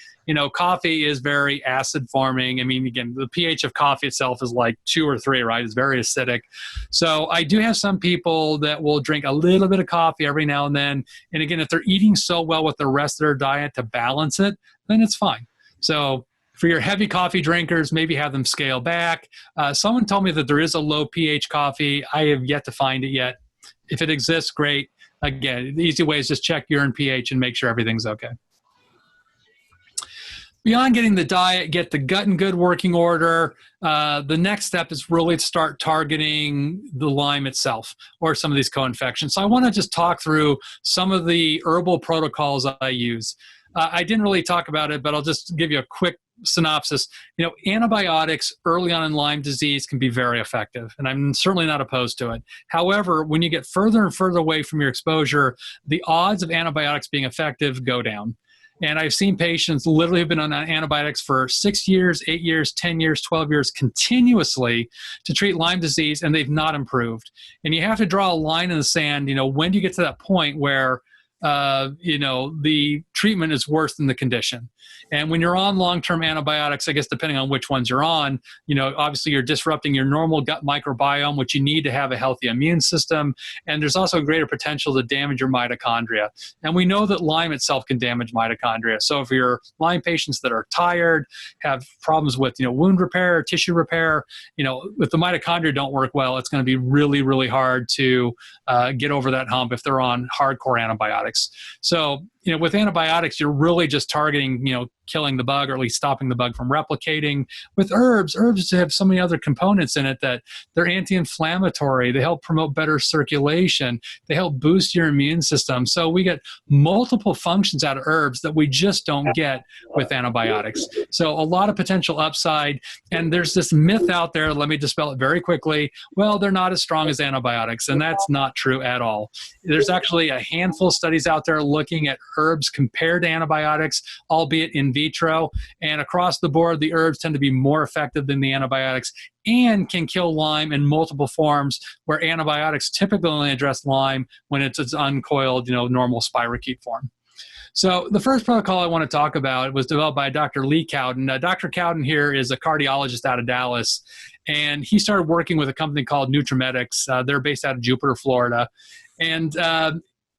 Coffee is very acid forming. I mean, again, the pH of coffee itself is like 2 or 3, right? It's very acidic. So I do have some people that will drink a little bit of coffee every now and then. And again, if they're eating so well with the rest of their diet to balance it, then it's fine. So for your heavy coffee drinkers, maybe have them scale back. Someone told me that there is a low pH coffee. I have yet to find it yet. If it exists, great. Again, the easy way is just check urine pH and make sure everything's okay. Beyond getting the diet, get the gut in good working order. The next step is really to start targeting the Lyme itself or some of these co-infections. So I want to just talk through some of the herbal protocols I use. I didn't really talk about it, but I'll just give you a quick synopsis. Antibiotics early on in Lyme disease can be very effective, and I'm certainly not opposed to it. However, when you get further and further away from your exposure, the odds of antibiotics being effective go down. And I've seen patients literally have been on antibiotics for 6 years, 8 years, 10 years, 12 years continuously to treat Lyme disease, and they've not improved. And you have to draw a line in the sand, when do you get to that point where the treatment is worse than the condition. And when you're on long-term antibiotics, I guess depending on which ones you're on, obviously you're disrupting your normal gut microbiome, which you need to have a healthy immune system. And there's also a greater potential to damage your mitochondria. And we know that Lyme itself can damage mitochondria. So if you're Lyme patients that are tired, have problems with, wound repair, tissue repair, if the mitochondria don't work well, it's going to be really, really hard to get over that hump if they're on hardcore antibiotics. So, with antibiotics, you're really just targeting, killing the bug or at least stopping the bug from replicating. With herbs have so many other components in it that they're anti-inflammatory. They help promote better circulation. They help boost your immune system. So we get multiple functions out of herbs that we just don't get with antibiotics. So a lot of potential upside. And there's this myth out there, let me dispel it very quickly. Well, they're not as strong as antibiotics. And that's not true at all. There's actually a handful of studies out there looking at herbs compared to antibiotics, albeit in vitro, and across the board, the herbs tend to be more effective than the antibiotics and can kill Lyme in multiple forms, where antibiotics typically only address Lyme when it's uncoiled, normal spirochete form. So the first protocol I want to talk about was developed by Dr. Lee Cowden. Dr. Cowden here is a cardiologist out of Dallas, and he started working with a company called NutriMedics. They're based out of Jupiter, Florida. And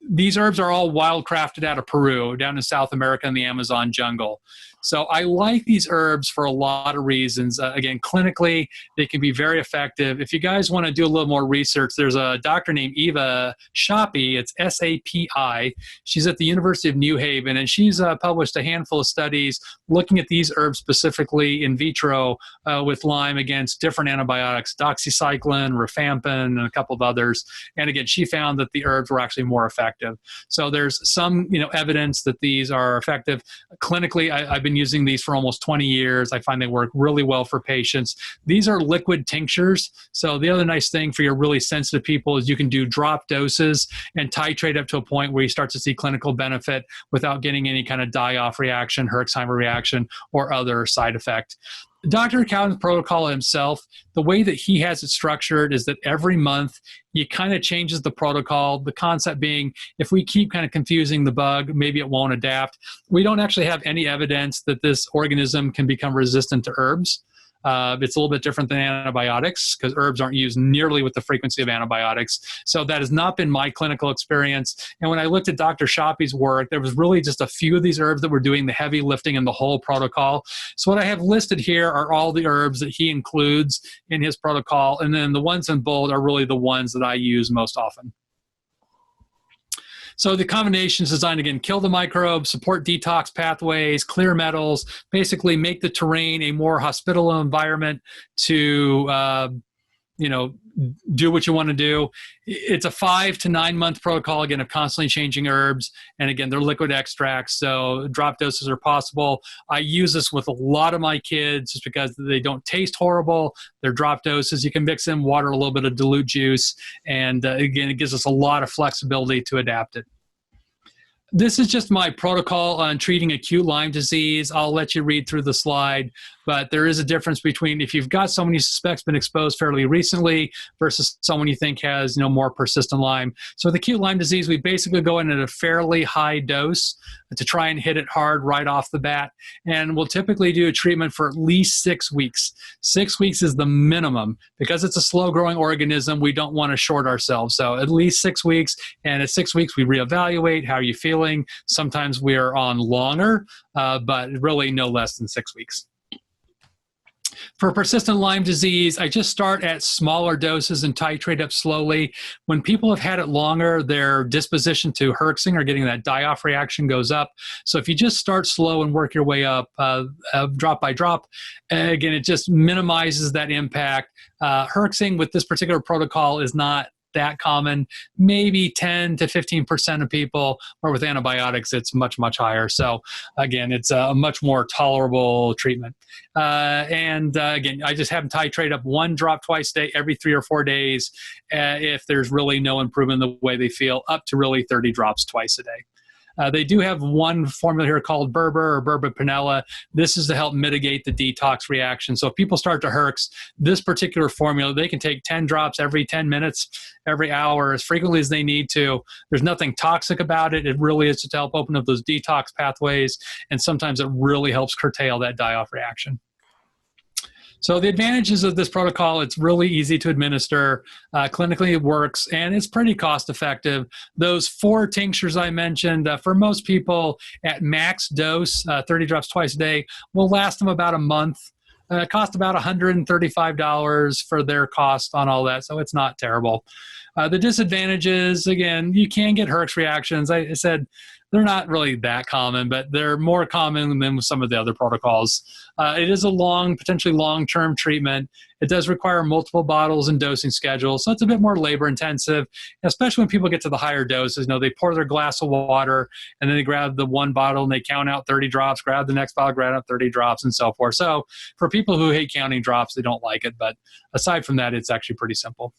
these herbs are all wildcrafted out of Peru, down in South America in the Amazon jungle. So I like these herbs for a lot of reasons. Again, clinically, they can be very effective. If you guys want to do a little more research, there's a doctor named Eva Shapi. It's S-A-P-I. She's at the University of New Haven, and she's published a handful of studies looking at these herbs specifically in vitro with Lyme against different antibiotics, doxycycline, rifampin, and a couple of others. And again, she found that the herbs were actually more effective. So there's some evidence that these are effective. Clinically, I've been using these for almost 20 years. I find they work really well for patients. These are liquid tinctures. So the other nice thing for your really sensitive people is you can do drop doses and titrate up to a point where you start to see clinical benefit without getting any kind of die-off reaction, Herxheimer reaction, or other side effect. Dr. Cowden's protocol himself, the way that he has it structured is that every month he kind of changes the protocol, the concept being if we keep kind of confusing the bug, maybe it won't adapt. We don't actually have any evidence that this organism can become resistant to herbs. It's a little bit different than antibiotics because herbs aren't used nearly with the frequency of antibiotics. So that has not been my clinical experience. And when I looked at Dr. Shapi's work, there was really just a few of these herbs that were doing the heavy lifting in the whole protocol. So what I have listed here are all the herbs that he includes in his protocol. And then the ones in bold are really the ones that I use most often. So the combination is designed to, again, kill the microbes, support detox pathways, clear metals, basically make the terrain a more hospitable environment to, do what you want to do. It's a 5 to 9 month protocol, again, of constantly changing herbs. And again, they're liquid extracts, so drop doses are possible. I use this with a lot of my kids just because they don't taste horrible. They're drop doses. You can mix in water, a little bit of dilute juice. And again, it gives us a lot of flexibility to adapt it. This is just my protocol on treating acute Lyme disease. I'll let you read through the slide, but there is a difference between if you've got someone you suspect's been exposed fairly recently versus someone you think has more persistent Lyme. So with acute Lyme disease, we basically go in at a fairly high dose to try and hit it hard right off the bat. And we'll typically do a treatment for at least 6 weeks. 6 weeks is the minimum. Because it's a slow-growing organism, we don't want to short ourselves. So at least 6 weeks, and at 6 weeks, we reevaluate. How are you feeling? Sometimes we are on longer, but really no less than 6 weeks. For persistent Lyme disease, I just start at smaller doses and titrate up slowly. When people have had it longer, their disposition to herxing or getting that die-off reaction goes up. So if you just start slow and work your way up drop by drop, again, it just minimizes that impact. Herxing with this particular protocol is not that common, maybe 10 to 15% of people, or with antibiotics, it's much, much higher. So again, it's a much more tolerable treatment. Again, I just have them titrate up 1 drop twice a day, every 3 or 4 days, if there's really no improvement in the way they feel, up to really 30 drops twice a day. They do have one formula here called Berber or Berber-Pinella. This is to help mitigate the detox reaction. So if people start to herx, this particular formula, they can take 10 drops every 10 minutes, every hour, as frequently as they need to. There's nothing toxic about it. It really is to help open up those detox pathways, and sometimes it really helps curtail that die-off reaction. So the advantages of this protocol, it's really easy to administer, clinically it works, and it's pretty cost effective. Those 4 tinctures I mentioned, for most people at max dose, 30 drops twice a day, will last them about a month. Cost about $135 for their cost on all that, so it's not terrible. The disadvantages, again, you can get herx reactions. I said they're not really that common, but they're more common than some of the other protocols. It is a potentially long-term treatment. It does require multiple bottles and dosing schedules, so it's a bit more labor-intensive, especially when people get to the higher doses. They pour their glass of water, and then they grab the 1 bottle, and they count out 30 drops, grab the next bottle, grab out 30 drops, and so forth. So for people who hate counting drops, they don't like it, but aside from that, it's actually pretty simple.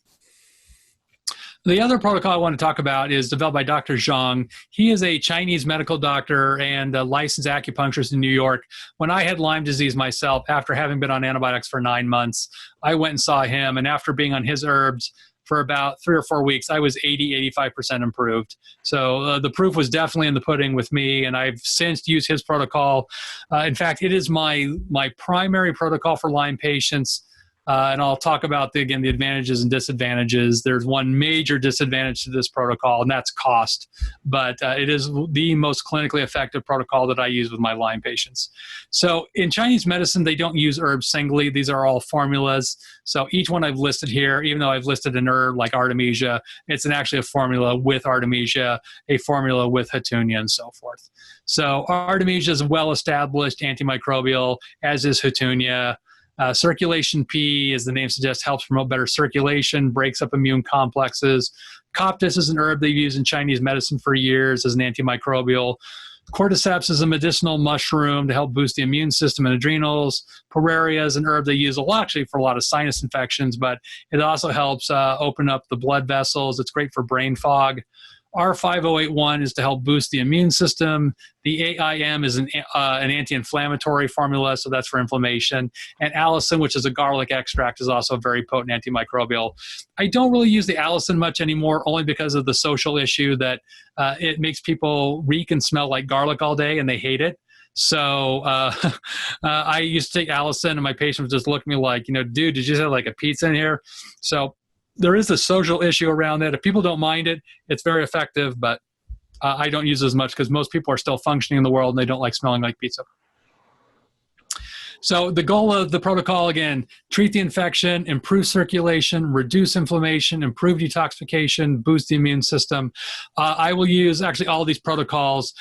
The other protocol I want to talk about is developed by Dr. Zhang. He is a Chinese medical doctor and a licensed acupuncturist in New York. When I had Lyme disease myself, after having been on antibiotics for 9 months, I went and saw him. And after being on his herbs for about 3 or 4 weeks, I was 85% improved. So the proof was definitely in the pudding with me, and I've since used his protocol. In fact, it is my primary protocol for Lyme patients. And I'll talk about, the advantages and disadvantages. There's one major disadvantage to this protocol, and that's cost. But it is the most clinically effective protocol that I use with my Lyme patients. So in Chinese medicine, they don't use herbs singly. These are all formulas. So each one I've listed here, even though I've listed an herb like Artemisia, it's actually a formula with Artemisia, a formula with Hatunia, and so forth. So Artemisia is a well-established antimicrobial, as is Hatunia. Circulation P, as the name suggests, helps promote better circulation, breaks up immune complexes. Coptis is an herb they've used in Chinese medicine for years as an antimicrobial. Cordyceps is a medicinal mushroom to help boost the immune system and adrenals. Pereria is an herb they use a lot, actually, for a lot of sinus infections, but it also helps open up the blood vessels. It's great for brain fog. R5081 is to help boost the immune system. The AIM is an anti-inflammatory formula, so that's for inflammation. And allicin, which is a garlic extract, is also a very potent antimicrobial. I don't really use the allicin much anymore, only because of the social issue that it makes people reek and smell like garlic all day, and they hate it. So I used to take allicin, and my patient would just look at me like, dude, did you just have like a pizza in here? So there is a social issue around that. If people don't mind it, it's very effective, but I don't use it as much because most people are still functioning in the world and they don't like smelling like pizza. So the goal of the protocol, again, treat the infection, improve circulation, reduce inflammation, improve detoxification, boost the immune system. I will use actually all these protocols.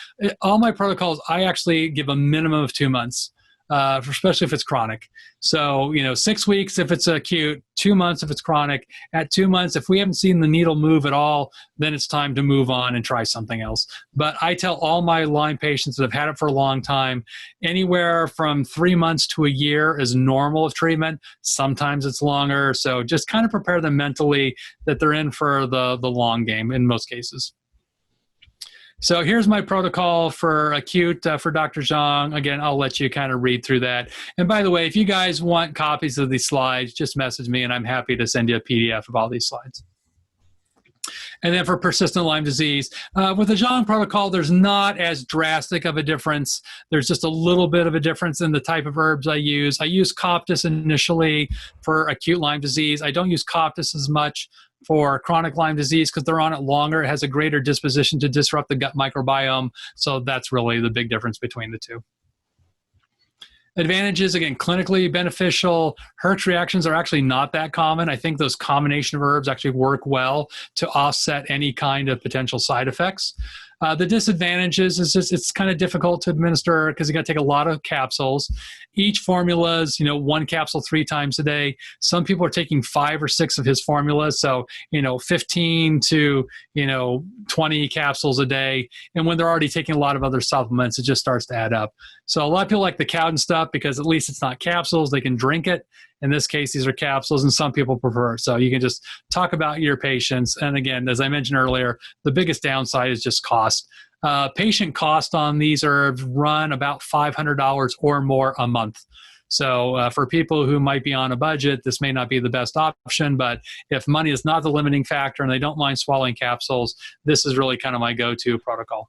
All my protocols, I actually give a minimum of 2 months. Especially if it's chronic. So, 6 weeks if it's acute, 2 months if it's chronic. At 2 months, if we haven't seen the needle move at all, then it's time to move on and try something else. But I tell all my Lyme patients that have had it for a long time, anywhere from 3 months to a year is normal of treatment. Sometimes it's longer. So just kind of prepare them mentally that they're in for the long game in most cases. So here's my protocol for acute for Dr. Zhang. Again, I'll let you kind of read through that. And by the way, if you guys want copies of these slides, just message me and I'm happy to send you a PDF of all these slides. And then for persistent Lyme disease, with the Zhang protocol, there's not as drastic of a difference. There's just a little bit of a difference in the type of herbs I use. I use Coptis initially for acute Lyme disease. I don't use Coptis as much for chronic Lyme disease because they're on it longer. It has a greater disposition to disrupt the gut microbiome. So that's really the big difference between the two. Advantages, again, clinically beneficial. Herx reactions are actually not that common. I think those combination of herbs actually work well to offset any kind of potential side effects. The disadvantages is just it's kind of difficult to administer because you got to take a lot of capsules. Each formula is, 1 capsule 3 times a day. Some people are taking 5 or 6 of his formulas, so 15 to 20 capsules a day. And when they're already taking a lot of other supplements, it just starts to add up. So a lot of people like the Cowden stuff because at least it's not capsules; they can drink it. In this case, these are capsules, and some people prefer. So you can just talk about your patients. And again, as I mentioned earlier, the biggest downside is just cost. Patient cost on these herbs run about $500 or more a month. So for people who might be on a budget, this may not be the best option, but if money is not the limiting factor and they don't mind swallowing capsules, this is really kind of my go-to protocol.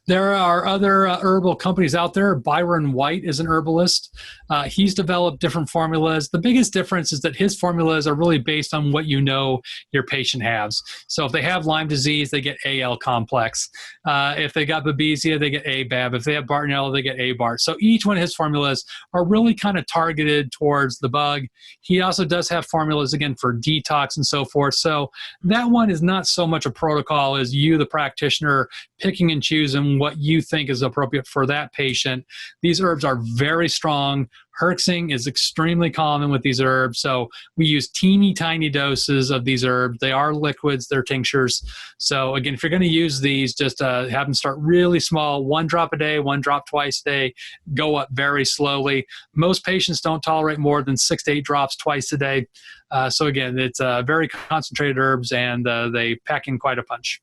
There are other herbal companies out there. Byron White is an herbalist. He's developed different formulas. The biggest difference is that his formulas are really based on what your patient has. So if they have Lyme disease, they get AL complex. If they got Babesia, they get ABAB. If they have Bartonella, they get ABART. So each one of his formulas are really kind of targeted towards the bug. He also does have formulas, again, for detox and so forth. So that one is not so much a protocol as you, the practitioner, picking and choosing what you think is appropriate for that patient. These herbs are very strong. Herxing is extremely common with these herbs. So we use teeny tiny doses of these herbs. They are liquids, they're tinctures. So again, if you're going to use these, just have them start really small, 1 drop a day, 1 drop twice a day, go up very slowly. Most patients don't tolerate more than 6 to 8 drops twice a day. So again, it's very concentrated herbs and they pack in quite a punch.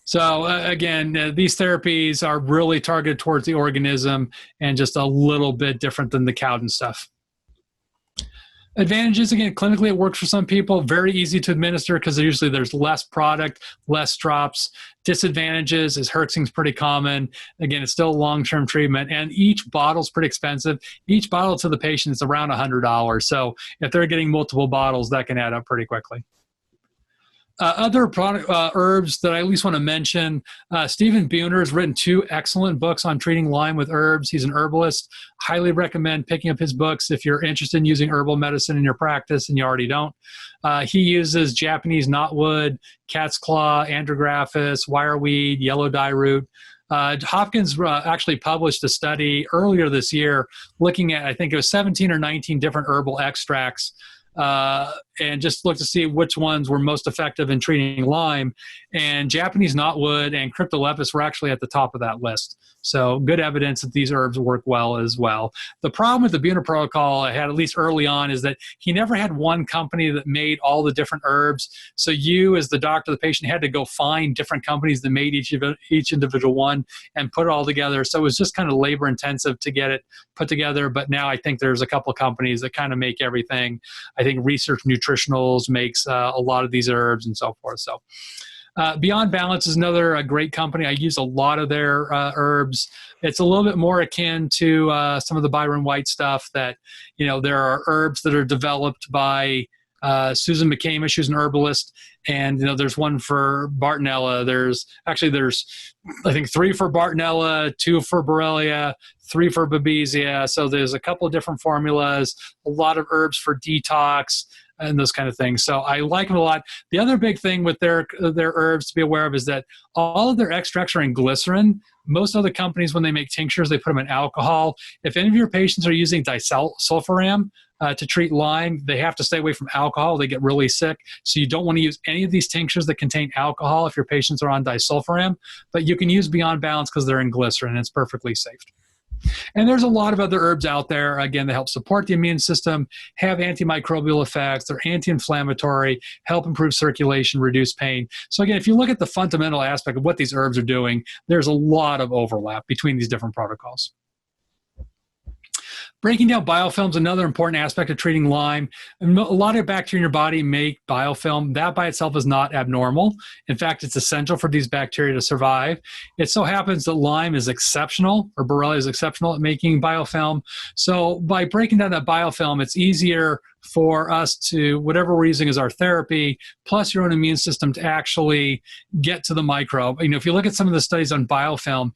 So again, these therapies are really targeted towards the organism and just a little bit different than the Cowden stuff. Advantages, again, clinically it works for some people, very easy to administer because usually there's less product, less drops. Disadvantages is herxing's pretty common. Again, it's still long-term treatment, and each bottle's pretty expensive. Each bottle to the patient is around $100. So if they're getting multiple bottles, that can add up pretty quickly. Other herbs that I at least want to mention, Stephen Buhner has written 2 excellent books on treating Lyme with herbs. He's an herbalist. Highly recommend picking up his books if you're interested in using herbal medicine in your practice and you already don't. He uses Japanese knotwood, cat's claw, andrographis, wireweed, yellow dye root. Hopkins actually published a study earlier this year looking at, I think it was 17 or 19 different herbal extracts and just look to see which ones were most effective in treating Lyme. And Japanese knotwood and cryptolepis were actually at the top of that list. So good evidence that these herbs work well as well. The problem with the Buhner protocol I had, at least early on, is that he never had one company that made all the different herbs. So you, as the doctor, the patient, had to go find different companies that made each individual one and put it all together. So it was just kind of labor intensive to get it put together. But now I think there's a couple of companies that kind of make everything. I think Research Nutritionals makes a lot of these herbs and so forth. So Beyond Balance is another great company. I use a lot of their herbs. It's a little bit more akin to some of the Byron White stuff that, there are herbs that are developed by Susan McCamish, who's an herbalist. And, there's one for Bartonella. There's I think 3 for Bartonella, 2 for Borrelia, 3 for Babesia. So there's a couple of different formulas, a lot of herbs for detox, and those kind of things. So I like them a lot. The other big thing with their herbs to be aware of is that all of their extracts are in glycerin. Most other companies, when they make tinctures, they put them in alcohol. If any of your patients are using disulfiram to treat Lyme, they have to stay away from alcohol. They get really sick. So you don't want to use any of these tinctures that contain alcohol if your patients are on disulfiram. But you can use Beyond Balance because they're in glycerin and it's perfectly safe. And there's a lot of other herbs out there, again, that help support the immune system, have antimicrobial effects, they're anti-inflammatory, help improve circulation, reduce pain. So again, if you look at the fundamental aspect of what these herbs are doing, there's a lot of overlap between these different protocols. Breaking down biofilm is another important aspect of treating Lyme. A lot of bacteria in your body make biofilm. That by itself is not abnormal. In fact, it's essential for these bacteria to survive. It so happens that Lyme is exceptional, or Borrelia is exceptional at making biofilm. So by breaking down that biofilm, it's easier for us to, whatever we're using as our therapy, plus your own immune system to actually get to the microbe. You know, if you look at some of the studies on biofilm,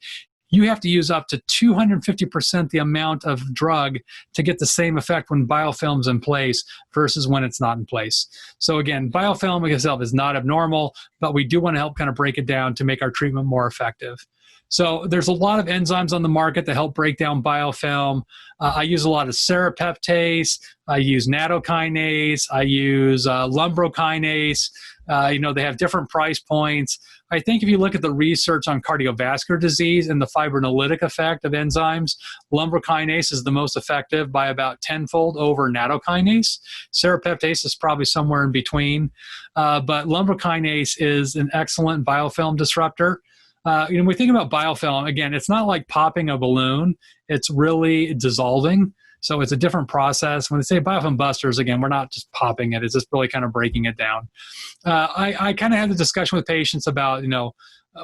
you have to use up to 250% the amount of drug to get the same effect when biofilm's in place versus when it's not in place. So again, biofilm itself is not abnormal, but we do want to help kind of break it down to make our treatment more effective. So there's a lot of enzymes on the market that help break down biofilm. I use a lot of serrapeptase. I use nattokinase. I use lumbrokinase. They have different price points. I think if you look at the research on cardiovascular disease and the fibrinolytic effect of enzymes, lumbrokinase is the most effective by about 10-fold over nattokinase. Serrapeptase is probably somewhere in between. But lumbrokinase is an excellent biofilm disruptor. When we think about biofilm, again, it's not like popping a balloon. It's really dissolving. So it's a different process. When they say biofilm busters, again, we're not just popping it. It's just really kind of breaking it down. I kind of had the discussion with patients about,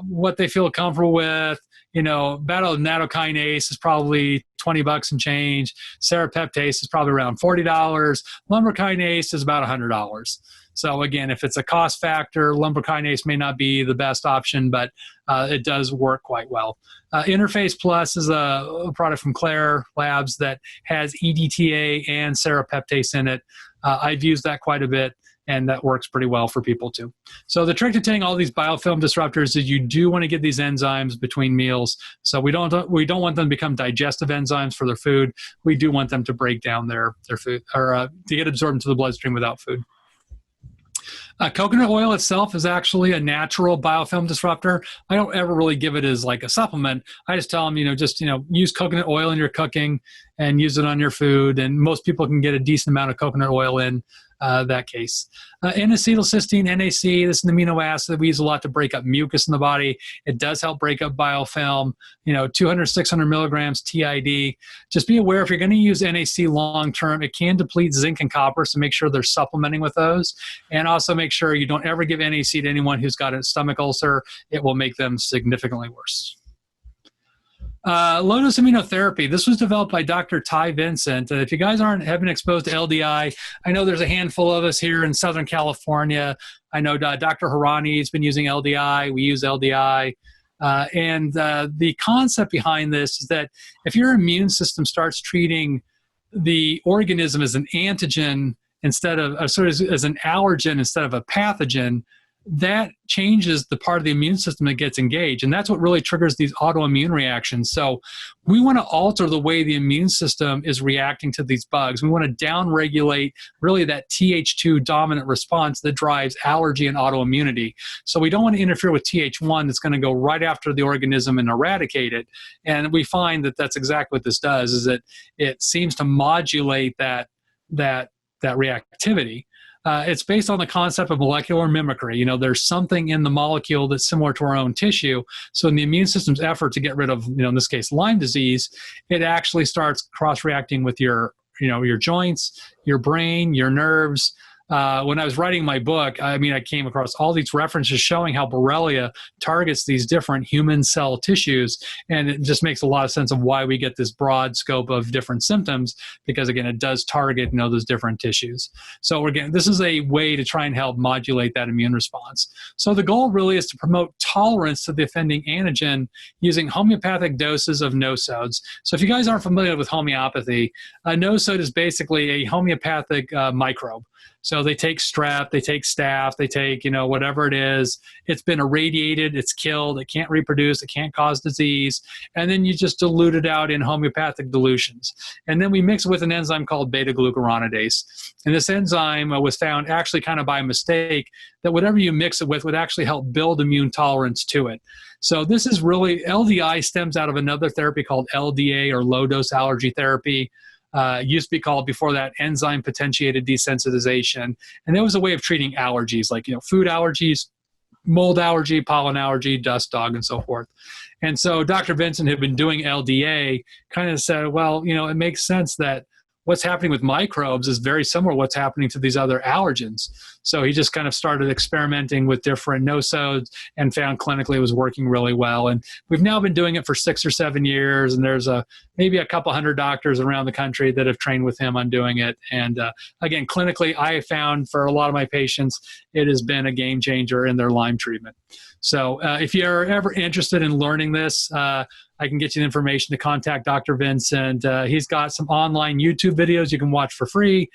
what they feel comfortable with. Battle nattokinase is probably $20 and change. Serrapeptase is probably around $40. Lumbrokinase is about $100. So again, if it's a cost factor, lumbrokinase may not be the best option, but it does work quite well. Interface Plus is a product from Claire Labs that has EDTA and serrapeptase in it. I've used that quite a bit, and that works pretty well for people too. So the trick to taking all these biofilm disruptors is you do want to get these enzymes between meals. So we don't want them to become digestive enzymes for their food. We do want them to break down their food, or to get absorbed into the bloodstream without food. Coconut oil itself is actually a natural biofilm disruptor. I don't ever really give it as like a supplement. I just tell them, use coconut oil in your cooking and use it on your food. And most people can get a decent amount of coconut oil in that case. N-acetylcysteine, NAC, this is an amino acid that we use a lot to break up mucus in the body. It does help break up biofilm, 200, 600 milligrams TID. Just be aware if you're going to use NAC long-term, it can deplete zinc and copper, so make sure they're supplementing with those. And also make sure you don't ever give NAC to anyone who's got a stomach ulcer. It will make them significantly worse. Low-dose immunotherapy. This was developed by Dr. Ty Vincent. If you guys haven't been exposed to LDI, I know there's a handful of us here in Southern California. I know Dr. Harani has been using LDI. We use LDI. And the concept behind this is that if your immune system starts treating the organism as an antigen instead of, as an allergen instead of a pathogen, that changes the part of the immune system that gets engaged. And that's what really triggers these autoimmune reactions. So we want to alter the way the immune system is reacting to these bugs. We want to downregulate really that Th2 dominant response that drives allergy and autoimmunity. So we don't want to interfere with Th1 that's going to go right after the organism and eradicate it. And we find that that's exactly what this does, is that it seems to modulate that reactivity. It's based on the concept of molecular mimicry. There's something in the molecule that's similar to our own tissue. So in the immune system's effort to get rid of, in this case, Lyme disease, it actually starts cross-reacting with your joints, your brain, your nerves. When I was writing my book, I came across all these references showing how Borrelia targets these different human cell tissues. And it just makes a lot of sense of why we get this broad scope of different symptoms, because again, it does target, those different tissues. So again, this is a way to try and help modulate that immune response. So the goal really is to promote tolerance to the offending antigen using homeopathic doses of nosodes. So if you guys aren't familiar with homeopathy, a nosode is basically a homeopathic microbe. So they take strep, they take staph, they take, whatever it is. It's been irradiated, it's killed, it can't reproduce, it can't cause disease. And then you just dilute it out in homeopathic dilutions. And then we mix it with an enzyme called beta-glucuronidase. And this enzyme was found actually kind of by mistake that whatever you mix it with would actually help build immune tolerance to it. So this is really, LDI stems out of another therapy called LDA, or low-dose allergy therapy. Used to be called before that enzyme potentiated desensitization. And that was a way of treating allergies like, food allergies, mold allergy, pollen allergy, dust, dog, and so forth. And so Dr. Vincent had been doing LDA, kind of said, well, it makes sense that what's happening with microbes is very similar to what's happening to these other allergens. So he just kind of started experimenting with different nosodes and found clinically it was working really well. And we've now been doing it for 6 or 7 years, and there's maybe a couple hundred doctors around the country that have trained with him on doing it. And again, clinically, I have found for a lot of my patients, it has been a game changer in their Lyme treatment. So if you're ever interested in learning this, I can get you the information to contact Dr. Vincent. He's got some online YouTube videos you can watch for free.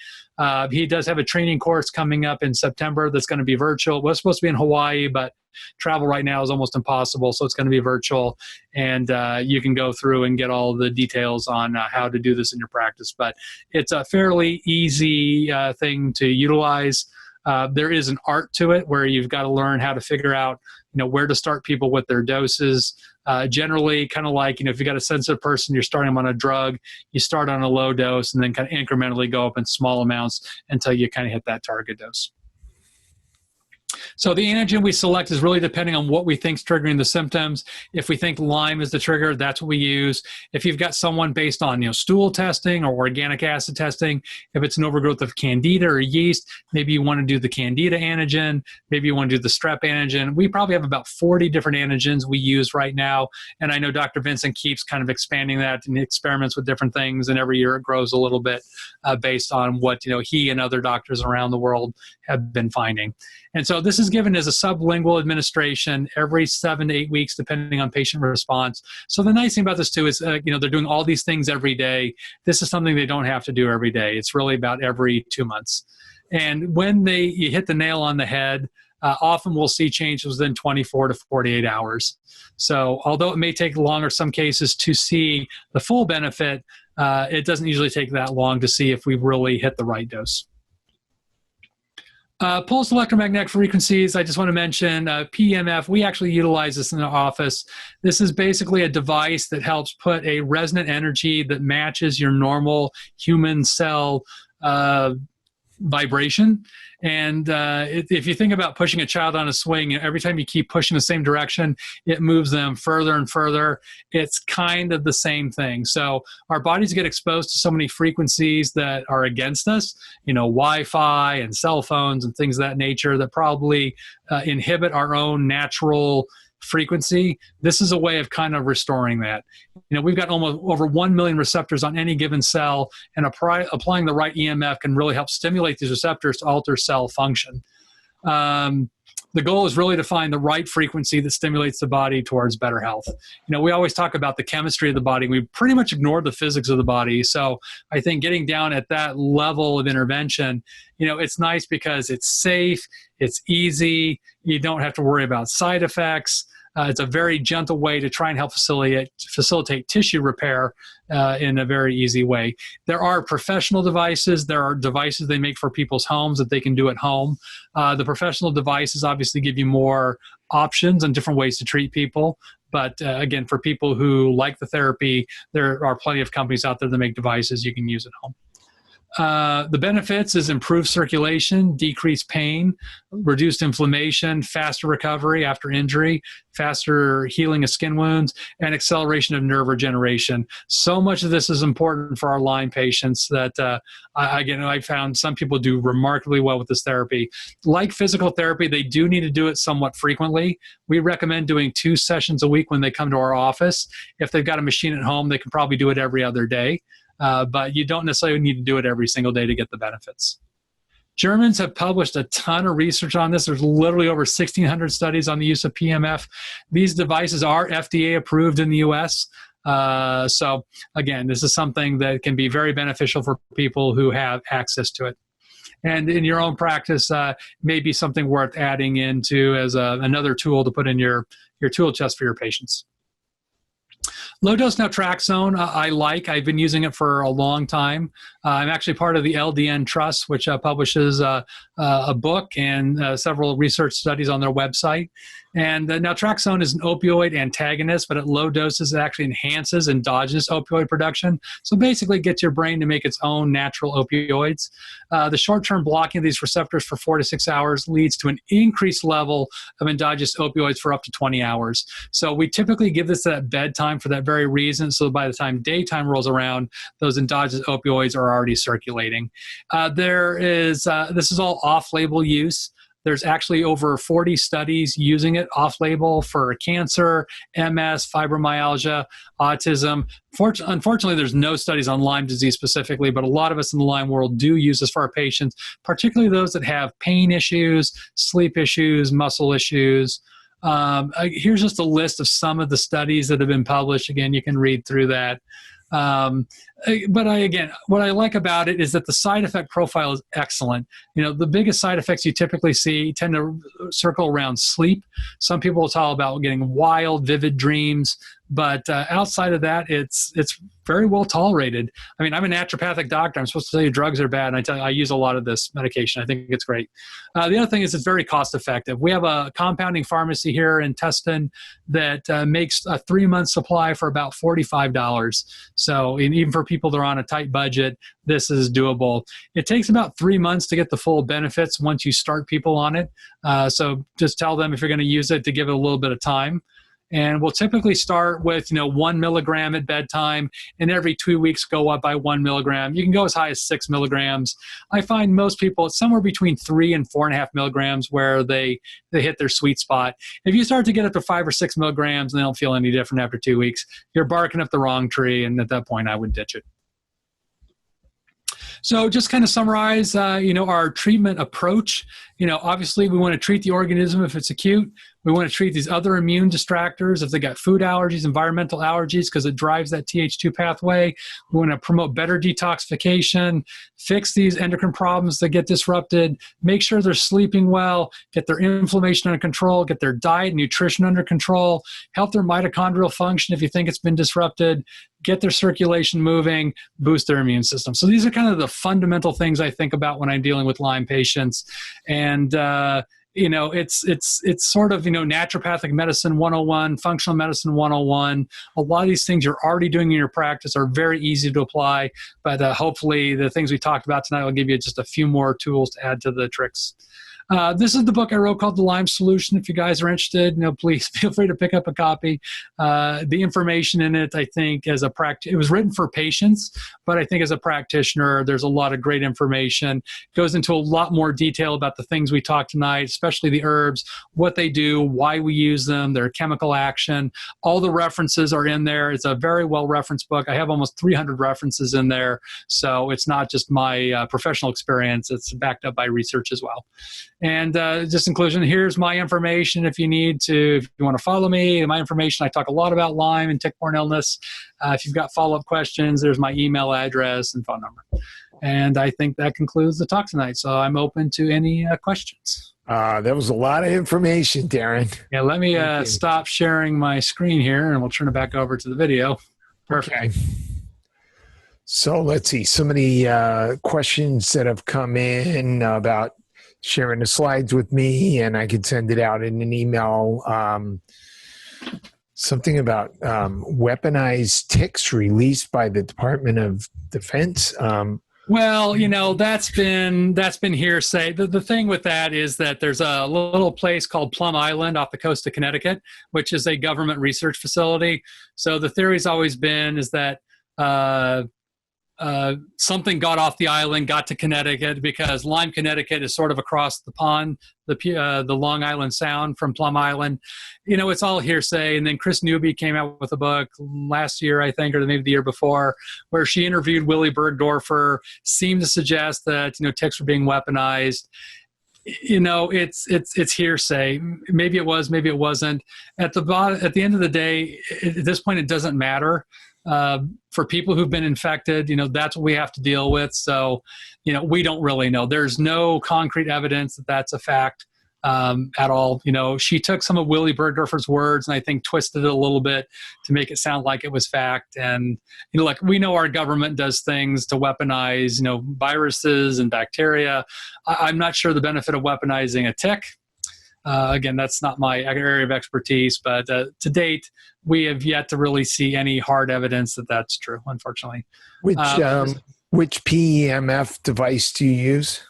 He does have a training course coming up in September that's going to be virtual. It was supposed to be in Hawaii, but travel right now is almost impossible, so it's going to be virtual. And you can go through and get all the details on how to do this in your practice. But it's a fairly easy thing to utilize. There is an art to it where you've got to learn how to figure out, where to start people with their doses. Generally, kind of like, if you got a sensitive person, you're starting them on a drug, you start on a low dose and then kind of incrementally go up in small amounts until you kind of hit that target dose. So the antigen we select is really depending on what we think is triggering the symptoms. If we think Lyme is the trigger, that's what we use. If you've got someone based on stool testing or organic acid testing, if it's an overgrowth of candida or yeast, maybe you want to do the candida antigen, maybe you want to do the strep antigen. We probably have about 40 different antigens we use right now, and I know Dr. Vincent keeps kind of expanding that and experiments with different things, and every year it grows a little bit based on what he and other doctors around the world have been finding. And so this is given as a sublingual administration every 7 to 8 weeks, depending on patient response. So the nice thing about this too is, they're doing all these things every day. This is something they don't have to do every day. It's really about every 2 months. And when you hit the nail on the head, often we'll see changes within 24 to 48 hours. So although it may take longer, some cases, to see the full benefit, it doesn't usually take that long to see if we've really hit the right dose. Pulse electromagnetic frequencies, I just want to mention PEMF. We actually utilize this in the office. This is basically a device that helps put a resonant energy that matches your normal human cell vibration. And if you think about pushing a child on a swing, every time you keep pushing the same direction, it moves them further and further. It's kind of the same thing. So our bodies get exposed to so many frequencies that are against us, Wi-Fi and cell phones and things of that nature that probably inhibit our own natural frequency. This is a way of kind of restoring that. We've got almost over 1 million receptors on any given cell, and applying the right EMF can really help stimulate these receptors to alter cell function. The goal is really to find the right frequency that stimulates the body towards better health. We always talk about the chemistry of the body. We pretty much ignore the physics of the body. So I think getting down at that level of intervention, it's nice because it's safe, it's easy, you don't have to worry about side effects. It's a very gentle way to try and help facilitate tissue repair in a very easy way. There are professional devices. There are devices they make for people's homes that they can do at home. The professional devices obviously give you more options and different ways to treat people. But again, for people who like the therapy, there are plenty of companies out there that make devices you can use at home. The benefits is improved circulation, decreased pain, reduced inflammation, faster recovery after injury, faster healing of skin wounds, and acceleration of nerve regeneration. So much of this is important for our Lyme patients that, I found some people do remarkably well with this therapy. Like physical therapy, they do need to do it somewhat frequently. We recommend doing 2 sessions a week when they come to our office. If they've got a machine at home, they can probably do it every other day. But you don't necessarily need to do it every single day to get the benefits. Germans have published a ton of research on this. There's literally over 1,600 studies on the use of PMF. These devices are FDA approved in the US. So again, this is something that can be very beneficial for people who have access to it. and in your own practice, may be something worth adding into as another tool to put in your tool chest for your patients. Low-dose naltrexone, I've been using it for a long time. I'm actually part of the LDN Trust, which publishes a book and several research studies on their website. And naltrexone is an opioid antagonist, but at low doses, it actually enhances endogenous opioid production. So basically, it gets your brain to make its own natural opioids. The short-term blocking of these receptors for 4 to 6 hours leads to an increased level of endogenous opioids for up to 20 hours. So we typically give this at bedtime for that very reason. So by the time daytime rolls around, those endogenous opioids are already circulating. This is all off-label use. There's actually over 40 studies using it off-label for cancer, MS, fibromyalgia, autism. Unfortunately, there's no studies on Lyme disease specifically, but a lot of us in the Lyme world do use this for our patients, particularly those that have pain issues, sleep issues, muscle issues. Here's just a list of some of the studies that have been published. Again, you can read through that. But what I like about it is that the side effect profile is excellent. The biggest side effects you typically see tend to circle around sleep. Some people will talk about getting wild, vivid dreams, but outside of that, it's very well tolerated. I mean, I'm a naturopathic doctor. I'm supposed to tell you drugs are bad, and I use a lot of this medication. I think it's great. The other thing is it's very cost effective. We have a compounding pharmacy here in Tustin that makes a 3-month supply for about $45. So even for people that are on a tight budget, this is doable. It takes about 3 months to get the full benefits once you start people on it. So just tell them if you're going to use it to give it a little bit of time. And we'll typically start with 1 milligram at bedtime, and every 2 weeks go up by 1 milligram. You can go as high as 6 milligrams. I find most people it's somewhere between 3 and 4.5 milligrams where they hit their sweet spot. If you start to get up to 5 or 6 milligrams and they don't feel any different after 2 weeks, you're barking up the wrong tree, and at that point I would ditch it. So just kind of summarize, our treatment approach. Obviously we want to treat the organism if it's acute. We want to treat these other immune distractors if they got food allergies, environmental allergies, because it drives that Th2 pathway. We want to promote better detoxification, fix these endocrine problems that get disrupted, make sure they're sleeping well, get their inflammation under control, get their diet and nutrition under control, help their mitochondrial function if you think it's been disrupted, get their circulation moving, boost their immune system. So these are kind of the fundamental things I think about when I'm dealing with Lyme patients. And, it's sort of, naturopathic medicine 101, functional medicine 101. A lot of these things you're already doing in your practice are very easy to apply, but hopefully the things we talked about tonight will give you just a few more tools to add to the tricks. This is the book I wrote called The Lyme Solution. If you guys are interested, please feel free to pick up a copy. The information in it, I think, it was written for patients, but I think as a practitioner, there's a lot of great information. It goes into a lot more detail about the things we talked tonight, especially the herbs, what they do, why we use them, their chemical action. All the references are in there. It's a very well-referenced book. I have almost 300 references in there, so it's not just my professional experience. It's backed up by research as well. And just in conclusion, here's my information if you want to follow me. My information, I talk a lot about Lyme and tick-borne illness. If you've got follow-up questions, there's my email address and phone number. And I think that concludes the talk tonight. So I'm open to any questions. That was a lot of information, Darin. Yeah, let me stop sharing my screen here, and we'll turn it back over to the video. Perfect. Okay. So let's see. Some of the questions that have come in about sharing the slides with me, and I could send it out in an email. Something about weaponized ticks released by the Department of Defense. Well, that's been hearsay. The thing with that is that there's a little place called Plum Island off the coast of Connecticut, which is a government research facility. So the theory's always been is that something got off the island, got to Connecticut, because Lyme, Connecticut is sort of across the pond, the Long Island Sound from Plum Island. It's all hearsay. And then Chris Newby came out with a book last year, I think, or maybe the year before, where she interviewed Willy Bergdorfer, seemed to suggest that, ticks were being weaponized. It's hearsay. Maybe it was, maybe it wasn't. At the end of the day, at this point, it doesn't matter. For people who've been infected, that's what we have to deal with. So, we don't really know. There's no concrete evidence that that's a fact at all. She took some of Willy Bergdorfer's words and I think twisted it a little bit to make it sound like it was fact. And, like we know our government does things to weaponize, viruses and bacteria. I'm not sure the benefit of weaponizing a tick. Again, that's not my area of expertise, but to date, we have yet to really see any hard evidence that that's true, unfortunately. Which PEMF device do you use?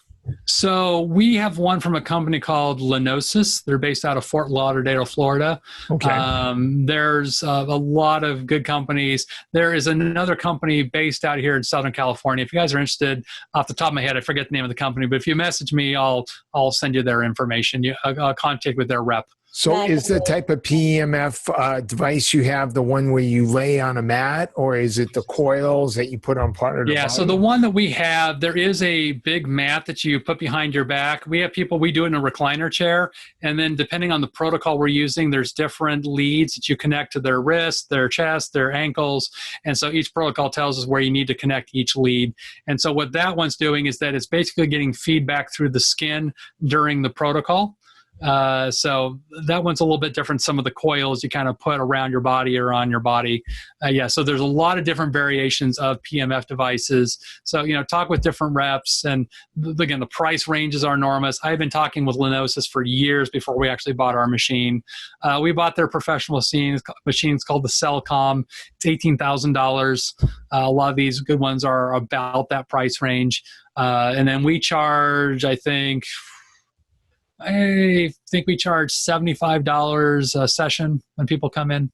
So we have one from a company called Lenosis. They're based out of Fort Lauderdale, Florida. Okay. There's a lot of good companies. There is another company based out here in Southern California. If you guys are interested, off the top of my head, I forget the name of the company, but if you message me, I'll send you their information. I'll contact with their rep. So is the type of PEMF device you have the one where you lay on a mat, or is it the coils that you put on part of the body? So the one that we have, there is a big mat that you put behind your back. We have people, we do it in a recliner chair. And then depending on the protocol we're using, there's different leads that you connect to their wrists, their chest, their ankles. And so each protocol tells us where you need to connect each lead. And so what that one's doing is that it's basically getting feedback through the skin during the protocol. So that one's a little bit different. Some of the coils you kind of put around your body or on your body. So there's a lot of different variations of PMF devices. So, talk with different reps. And again, the price ranges are enormous. I've been talking with Lenosis for years before we actually bought our machine. We bought their professional machines called the Cellcom. It's $18,000. A lot of these good ones are about that price range. And then we charge, I think we charge $75 a session when people come in,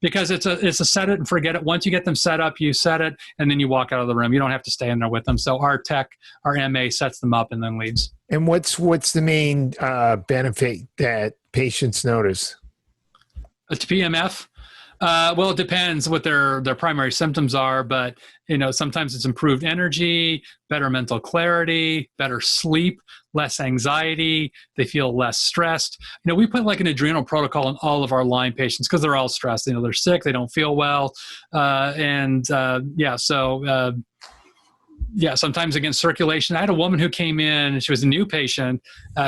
because it's a set it and forget it. Once you get them set up, you set it and then you walk out of the room. You don't have to stay in there with them. So our tech, our MA sets them up and then leaves. And what's the main benefit that patients notice? To PMF? Well, it depends what their primary symptoms are, but sometimes it's improved energy, better mental clarity, better sleep, less anxiety. They feel less stressed. We put like an adrenal protocol in all of our Lyme patients because they're all stressed. They're sick, they don't feel well, sometimes against circulation. I had a woman who came in, she was a new patient,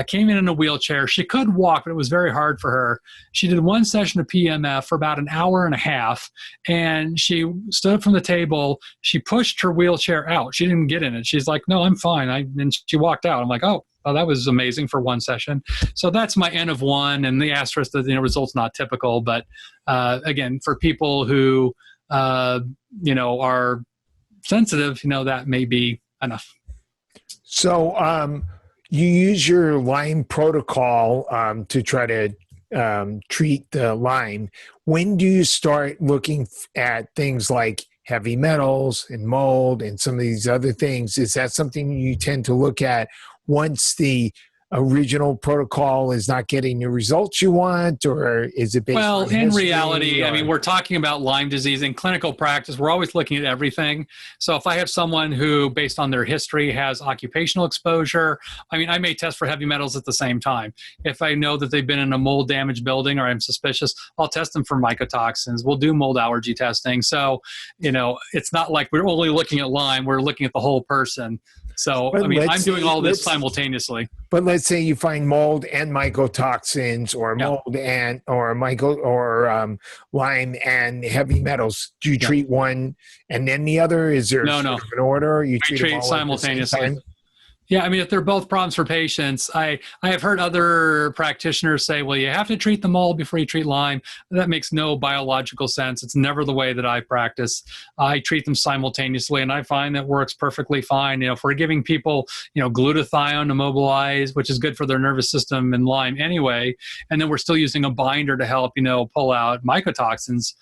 came in a wheelchair. She could walk, but it was very hard for her. She did one session of PMF for about an hour and a half, and she stood up from the table. She pushed her wheelchair out. She didn't get in it. She's like, no, I'm fine. And she walked out. I'm like, oh, that was amazing for one session. So that's my N of one, and the asterisk that results not typical. But again, for people who are sensitive, that may be enough. So you use your Lyme protocol to try to treat the Lyme. When do you start looking at things like heavy metals and mold and some of these other things? Is that something you tend to look at once the original protocol is not getting the results you want, or is it based on history? In reality, we're talking about Lyme disease. In clinical practice, we're always looking at everything. So if I have someone who, based on their history, has occupational exposure, I may test for heavy metals at the same time. If I know that they've been in a mold damaged building or I'm suspicious, I'll test them for mycotoxins. We'll do mold allergy testing. So, it's not like we're only looking at Lyme, we're looking at the whole person. So, I'm doing all this simultaneously. But let's say you find mold and mycotoxins, or mold and Lyme and heavy metals. Do you treat one and then the other? Is there an order? You treat them all simultaneously. Yeah, if they're both problems for patients, I have heard other practitioners say, well, you have to treat the mold before you treat Lyme. That makes no biological sense. It's never the way that I practice. I treat them simultaneously, and I find that works perfectly fine. If we're giving people, glutathione to mobilize, which is good for their nervous system in Lyme anyway, and then we're still using a binder to help, pull out mycotoxins,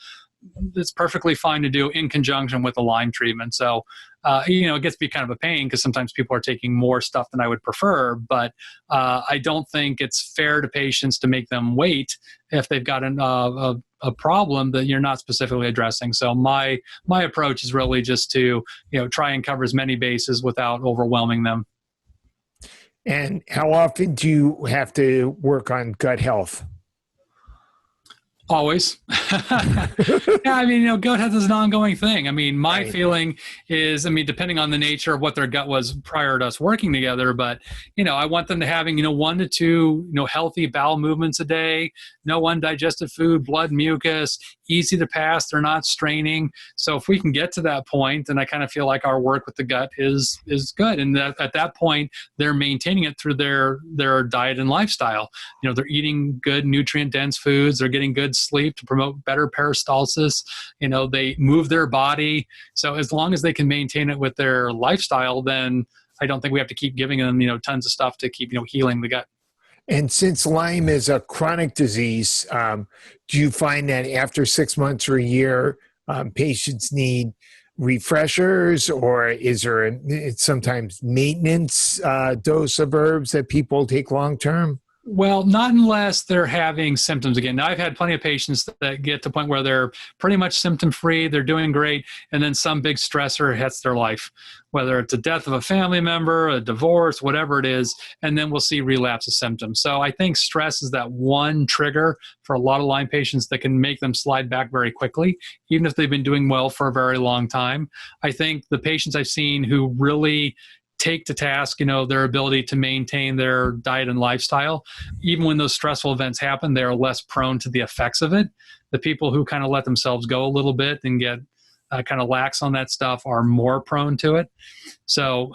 it's perfectly fine to do in conjunction with the Lyme treatment. So, it gets to be kind of a pain because sometimes people are taking more stuff than I would prefer, but I don't think it's fair to patients to make them wait if they've got a problem that you're not specifically addressing. So my approach is really just to, try and cover as many bases without overwhelming them. And how often do you have to work on gut health? Always. Yeah, I mean, goat health is an ongoing thing. I mean, my Right. feeling is, I mean, depending on the nature of what their gut was prior to us working together, but, I want them to having, 1 to 2, healthy bowel movements a day, no undigested food, blood, mucus, easy to pass. They're not straining. So if we can get to that point, then I kind of feel like our work with the gut is good. And that, at that point, they're maintaining it through their diet and lifestyle. They're eating good nutrient dense foods. They're getting good sleep to promote better peristalsis. They move their body. So as long as they can maintain it with their lifestyle, then I don't think we have to keep giving them, tons of stuff to keep, healing the gut. And since Lyme is a chronic disease, do you find that after 6 months or a year, patients need refreshers, or is there it's sometimes maintenance dose of herbs that people take long term? Well, not unless they're having symptoms again. Now, I've had plenty of patients that get to the point where they're pretty much symptom-free, they're doing great, and then some big stressor hits their life, whether it's a death of a family member, a divorce, whatever it is, and then we'll see relapse of symptoms. So I think stress is that one trigger for a lot of Lyme patients that can make them slide back very quickly, even if they've been doing well for a very long time. I think the patients I've seen who really take to task, their ability to maintain their diet and lifestyle, even when those stressful events happen, they're less prone to the effects of it. The people who kind of let themselves go a little bit and get kind of lax on that stuff are more prone to it. So,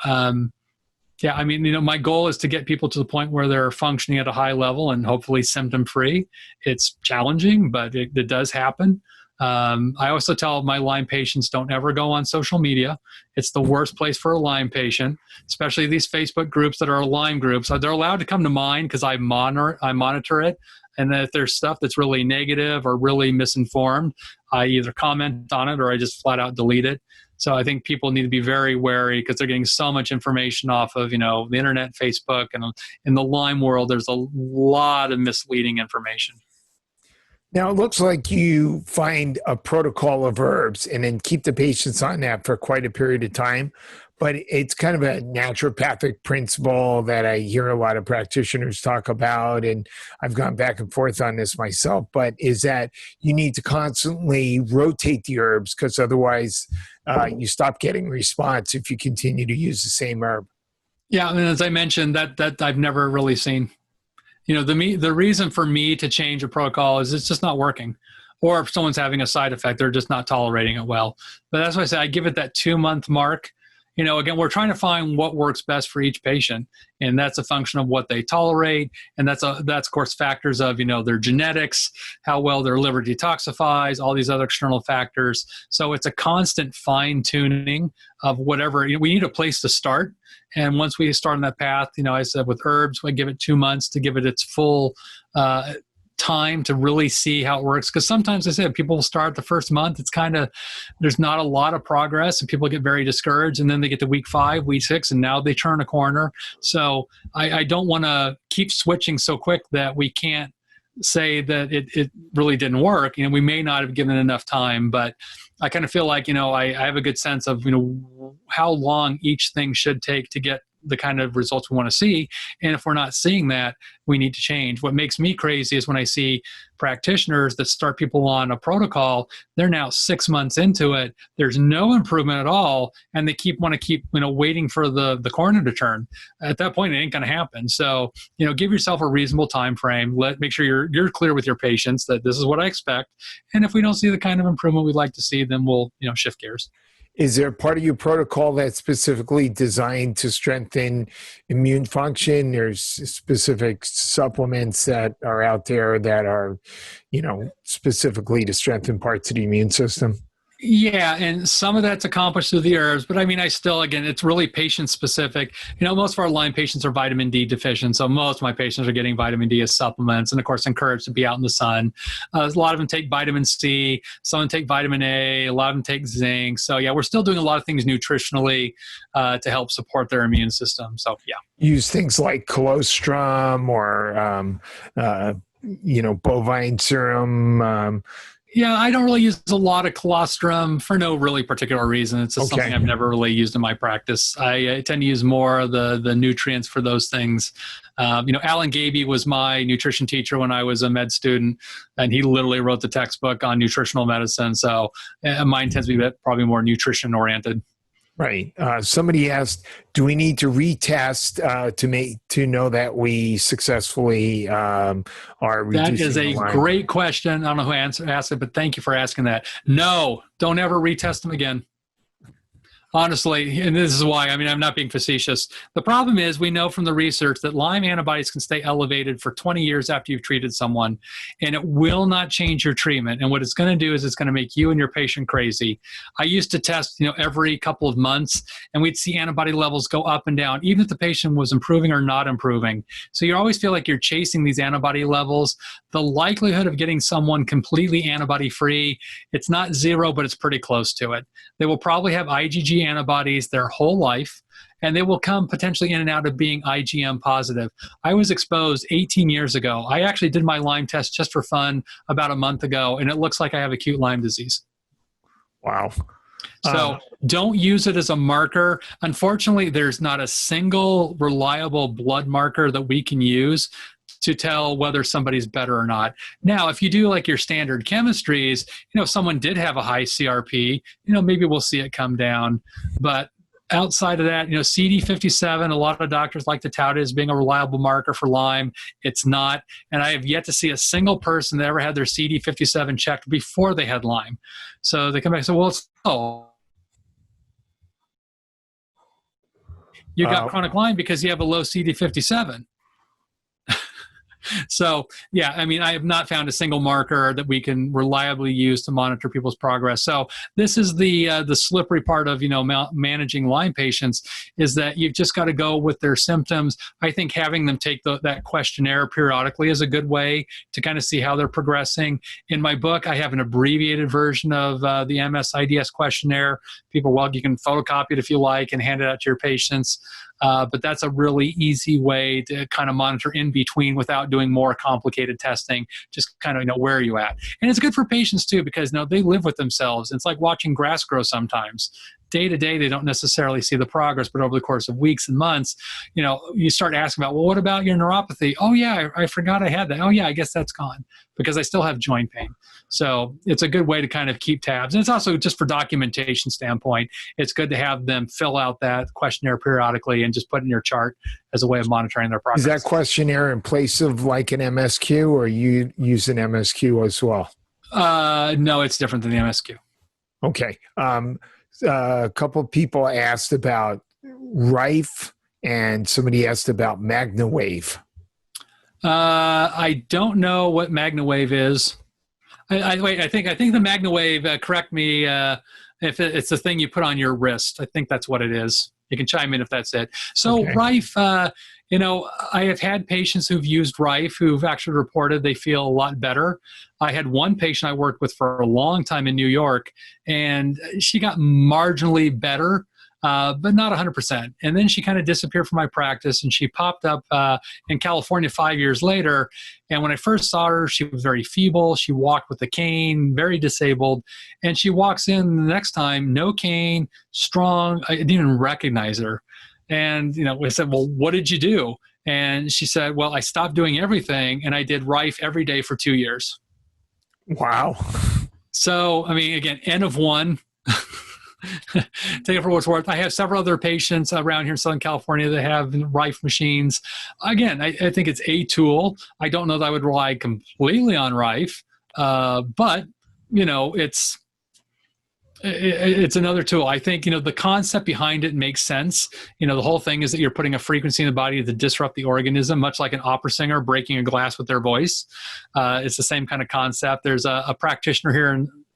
yeah, I mean, my goal is to get people to the point where they're functioning at a high level and hopefully symptom-free. It's challenging, but it does happen. I also tell my Lyme patients, don't ever go on social media. It's the worst place for a Lyme patient, especially these Facebook groups that are Lyme groups. They're allowed to come to mine because I monitor it. And then if there's stuff that's really negative or really misinformed, I either comment on it or I just flat out delete it. So I think people need to be very wary because they're getting so much information off of, the internet, Facebook, and in the Lyme world, there's a lot of misleading information. Now, it looks like you find a protocol of herbs and then keep the patients on that for quite a period of time. But it's kind of a naturopathic principle that I hear a lot of practitioners talk about, and I've gone back and forth on this myself, but is that you need to constantly rotate the herbs because otherwise you stop getting response if you continue to use the same herb. Yeah, and as I mentioned, that I've never really seen. The reason for me to change a protocol is it's just not working. Or if someone's having a side effect, they're just not tolerating it well. But that's why I say I give it that 2-month mark. Again, we're trying to find what works best for each patient. And that's a function of what they tolerate. And that's of course factors of, their genetics, how well their liver detoxifies, all these other external factors. So it's a constant fine tuning of whatever, we need a place to start. And once we start on that path, I said with herbs, we give it 2 months to give it its full time to really see how it works. Because sometimes I said people will start the first month. It's kind of, there's not a lot of progress and people get very discouraged. And then they get to week 5, week 6, and now they turn a corner. So I don't want to keep switching so quick that we can't say that it really didn't work. We may not have given it enough time, but I kind of feel like, I have a good sense of, how long each thing should take to get the kind of results we want to see. And if we're not seeing that, we need to change. What makes me crazy is when I see practitioners that start people on a protocol, they're now 6 months into it. There's no improvement at all. And they want to keep waiting for the corner to turn. At that point, it ain't going to happen. So, give yourself a reasonable time frame. Make sure you're clear with your patients that this is what I expect. And if we don't see the kind of improvement we'd like to see, then we'll, shift gears. Is there part of your protocol that's specifically designed to strengthen immune function? There's specific supplements that are out there that are, specifically to strengthen parts of the immune system. Yeah, and some of that's accomplished through the herbs, but I mean, again, it's really patient specific. Most of our Lyme patients are vitamin D deficient, so most of my patients are getting vitamin D as supplements, and of course, encouraged to be out in the sun. A lot of them take vitamin C, some take vitamin A, a lot of them take zinc. So yeah, we're still doing a lot of things nutritionally to help support their immune system. So yeah. Use things like colostrum or, bovine serum, Yeah, I don't really use a lot of colostrum for no really particular reason. It's just something I've never really used in my practice. I tend to use more of the nutrients for those things. Alan Gaby was my nutrition teacher when I was a med student, and he literally wrote the textbook on nutritional medicine. So mine tends to be probably more nutrition oriented. Right. Somebody asked, do we need to retest to know that we successfully are reducing? That is a great question. I don't know who asked it, but thank you for asking that. No, don't ever retest them again. Honestly, and this is why, I'm not being facetious. The problem is we know from the research that Lyme antibodies can stay elevated for 20 years after you've treated someone, and it will not change your treatment. And what it's going to do is it's going to make you and your patient crazy. I used to test, every couple of months, and we'd see antibody levels go up and down, even if the patient was improving or not improving. So you always feel like you're chasing these antibody levels. The likelihood of getting someone completely antibody-free, it's not zero, but it's pretty close to it. They will probably have IgG antibodies their whole life, and they will come potentially in and out of being IgM positive. I was exposed 18 years ago. I actually did my Lyme test just for fun about a month ago, and it looks like I have acute Lyme disease. Wow. So don't use it as a marker. Unfortunately, there's not a single reliable blood marker that we can use to tell whether somebody's better or not. Now, if you do like your standard chemistries, if someone did have a high CRP, maybe we'll see it come down. But outside of that, CD57, a lot of doctors like to tout it as being a reliable marker for Lyme. It's not. And I have yet to see a single person that ever had their CD57 checked before they had Lyme. So they come back and say, well, you got chronic Lyme because you have a low CD57. So, yeah, I have not found a single marker that we can reliably use to monitor people's progress. So this is the slippery part of, managing Lyme patients, is that you've just got to go with their symptoms. I think having them take that questionnaire periodically is a good way to kind of see how they're progressing. In my book, I have an abbreviated version of the MS-IDS questionnaire. You can photocopy it if you like and hand it out to your patients. But that's a really easy way to kind of monitor in between without doing more complicated testing. Just kind of where are you at? And it's good for patients too, because they live with themselves. It's like watching grass grow sometimes. Day to day, they don't necessarily see the progress, but over the course of weeks and months, you start asking about, well, what about your neuropathy? Oh yeah, I forgot I had that. Oh yeah, I guess that's gone because I still have joint pain. So it's a good way to kind of keep tabs. And it's also just for documentation standpoint, it's good to have them fill out that questionnaire periodically and just put in your chart as a way of monitoring their progress. Is that questionnaire in place of like an MSQ, or you use an MSQ as well? No, it's different than the MSQ. Okay. A couple of people asked about Rife, and somebody asked about MagnaWave. I don't know what MagnaWave is. I think the MagnaWave, correct me if it's the thing you put on your wrist. I think that's what it is. You can chime in if that's it. So okay. Rife, I have had patients who've used Rife who've actually reported they feel a lot better. I had one patient I worked with for a long time in New York, and she got marginally better, but not 100%. And then she kind of disappeared from my practice, and she popped up in California 5 years later. And when I first saw her, she was very feeble. She walked with a cane, very disabled. And she walks in the next time, no cane, strong. I didn't even recognize her. And, we said, well, what did you do? And she said, well, I stopped doing everything, and I did Rife every day for 2 years. Wow. So, again, N of one. Take it for what it's worth. I have several other patients around here in Southern California that have Rife machines. Again, I think it's a tool. I don't know that I would rely completely on Rife, but, it's another tool. I think, the concept behind it makes sense. The whole thing is that you're putting a frequency in the body to disrupt the organism, much like an opera singer breaking a glass with their voice. It's the same kind of concept. There's a practitioner here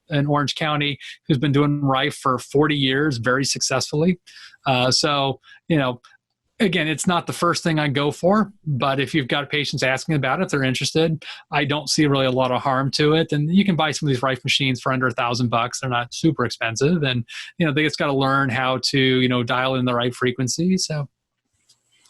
in Orange County who's been doing Rife for 40 years very successfully. Again, it's not the first thing I go for, but if you've got patients asking about it, if they're interested, I don't see really a lot of harm to it. And you can buy some of these Rife machines for under $1,000. They're not super expensive. And, they just got to learn how to, dial in the right frequency. So.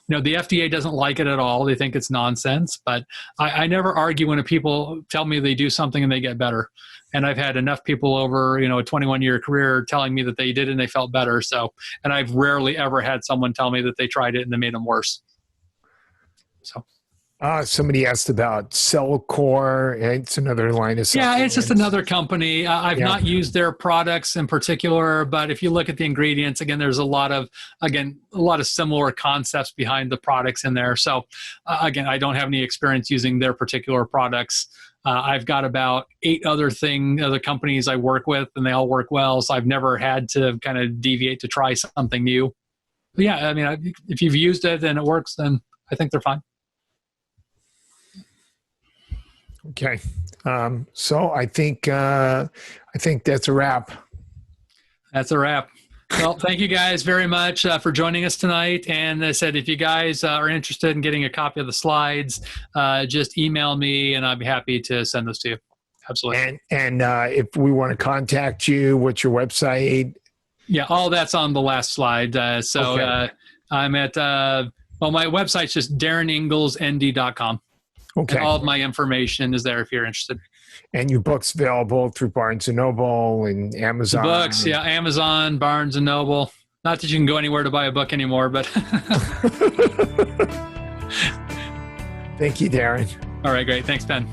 The FDA doesn't like it at all. They think it's nonsense, but I never argue when people tell me they do something and they get better. And I've had enough people over, a 21-year career telling me that they did it and they felt better. So, and I've rarely ever had someone tell me that they tried it and they made them worse. So. Somebody asked about Cellcore. It's another line of supplements. Yeah, it's just another company. I've not used their products in particular, but if you look at the ingredients, again, there's a lot of similar concepts behind the products in there. So again, I don't have any experience using their particular products. I've got about 8 other companies I work with, and they all work well. So I've never had to kind of deviate to try something new. But yeah, I mean, if you've used it and it works, then I think they're fine. Okay. So I think that's a wrap. That's a wrap. Well, thank you guys very much for joining us tonight. And as I said, if you guys are interested in getting a copy of the slides, just email me and I'd be happy to send those to you. Absolutely. And if we want to contact you, what's your website? Yeah, all that's on the last slide. I'm at, my website's just DarinIngelsND.com. Okay. And all of my information is there if you're interested. And your book's available through Barnes & Noble and Amazon. The books, yeah, Amazon, Barnes & Noble. Not that you can go anywhere to buy a book anymore, but... Thank you, Darin. All right, great. Thanks, Ben.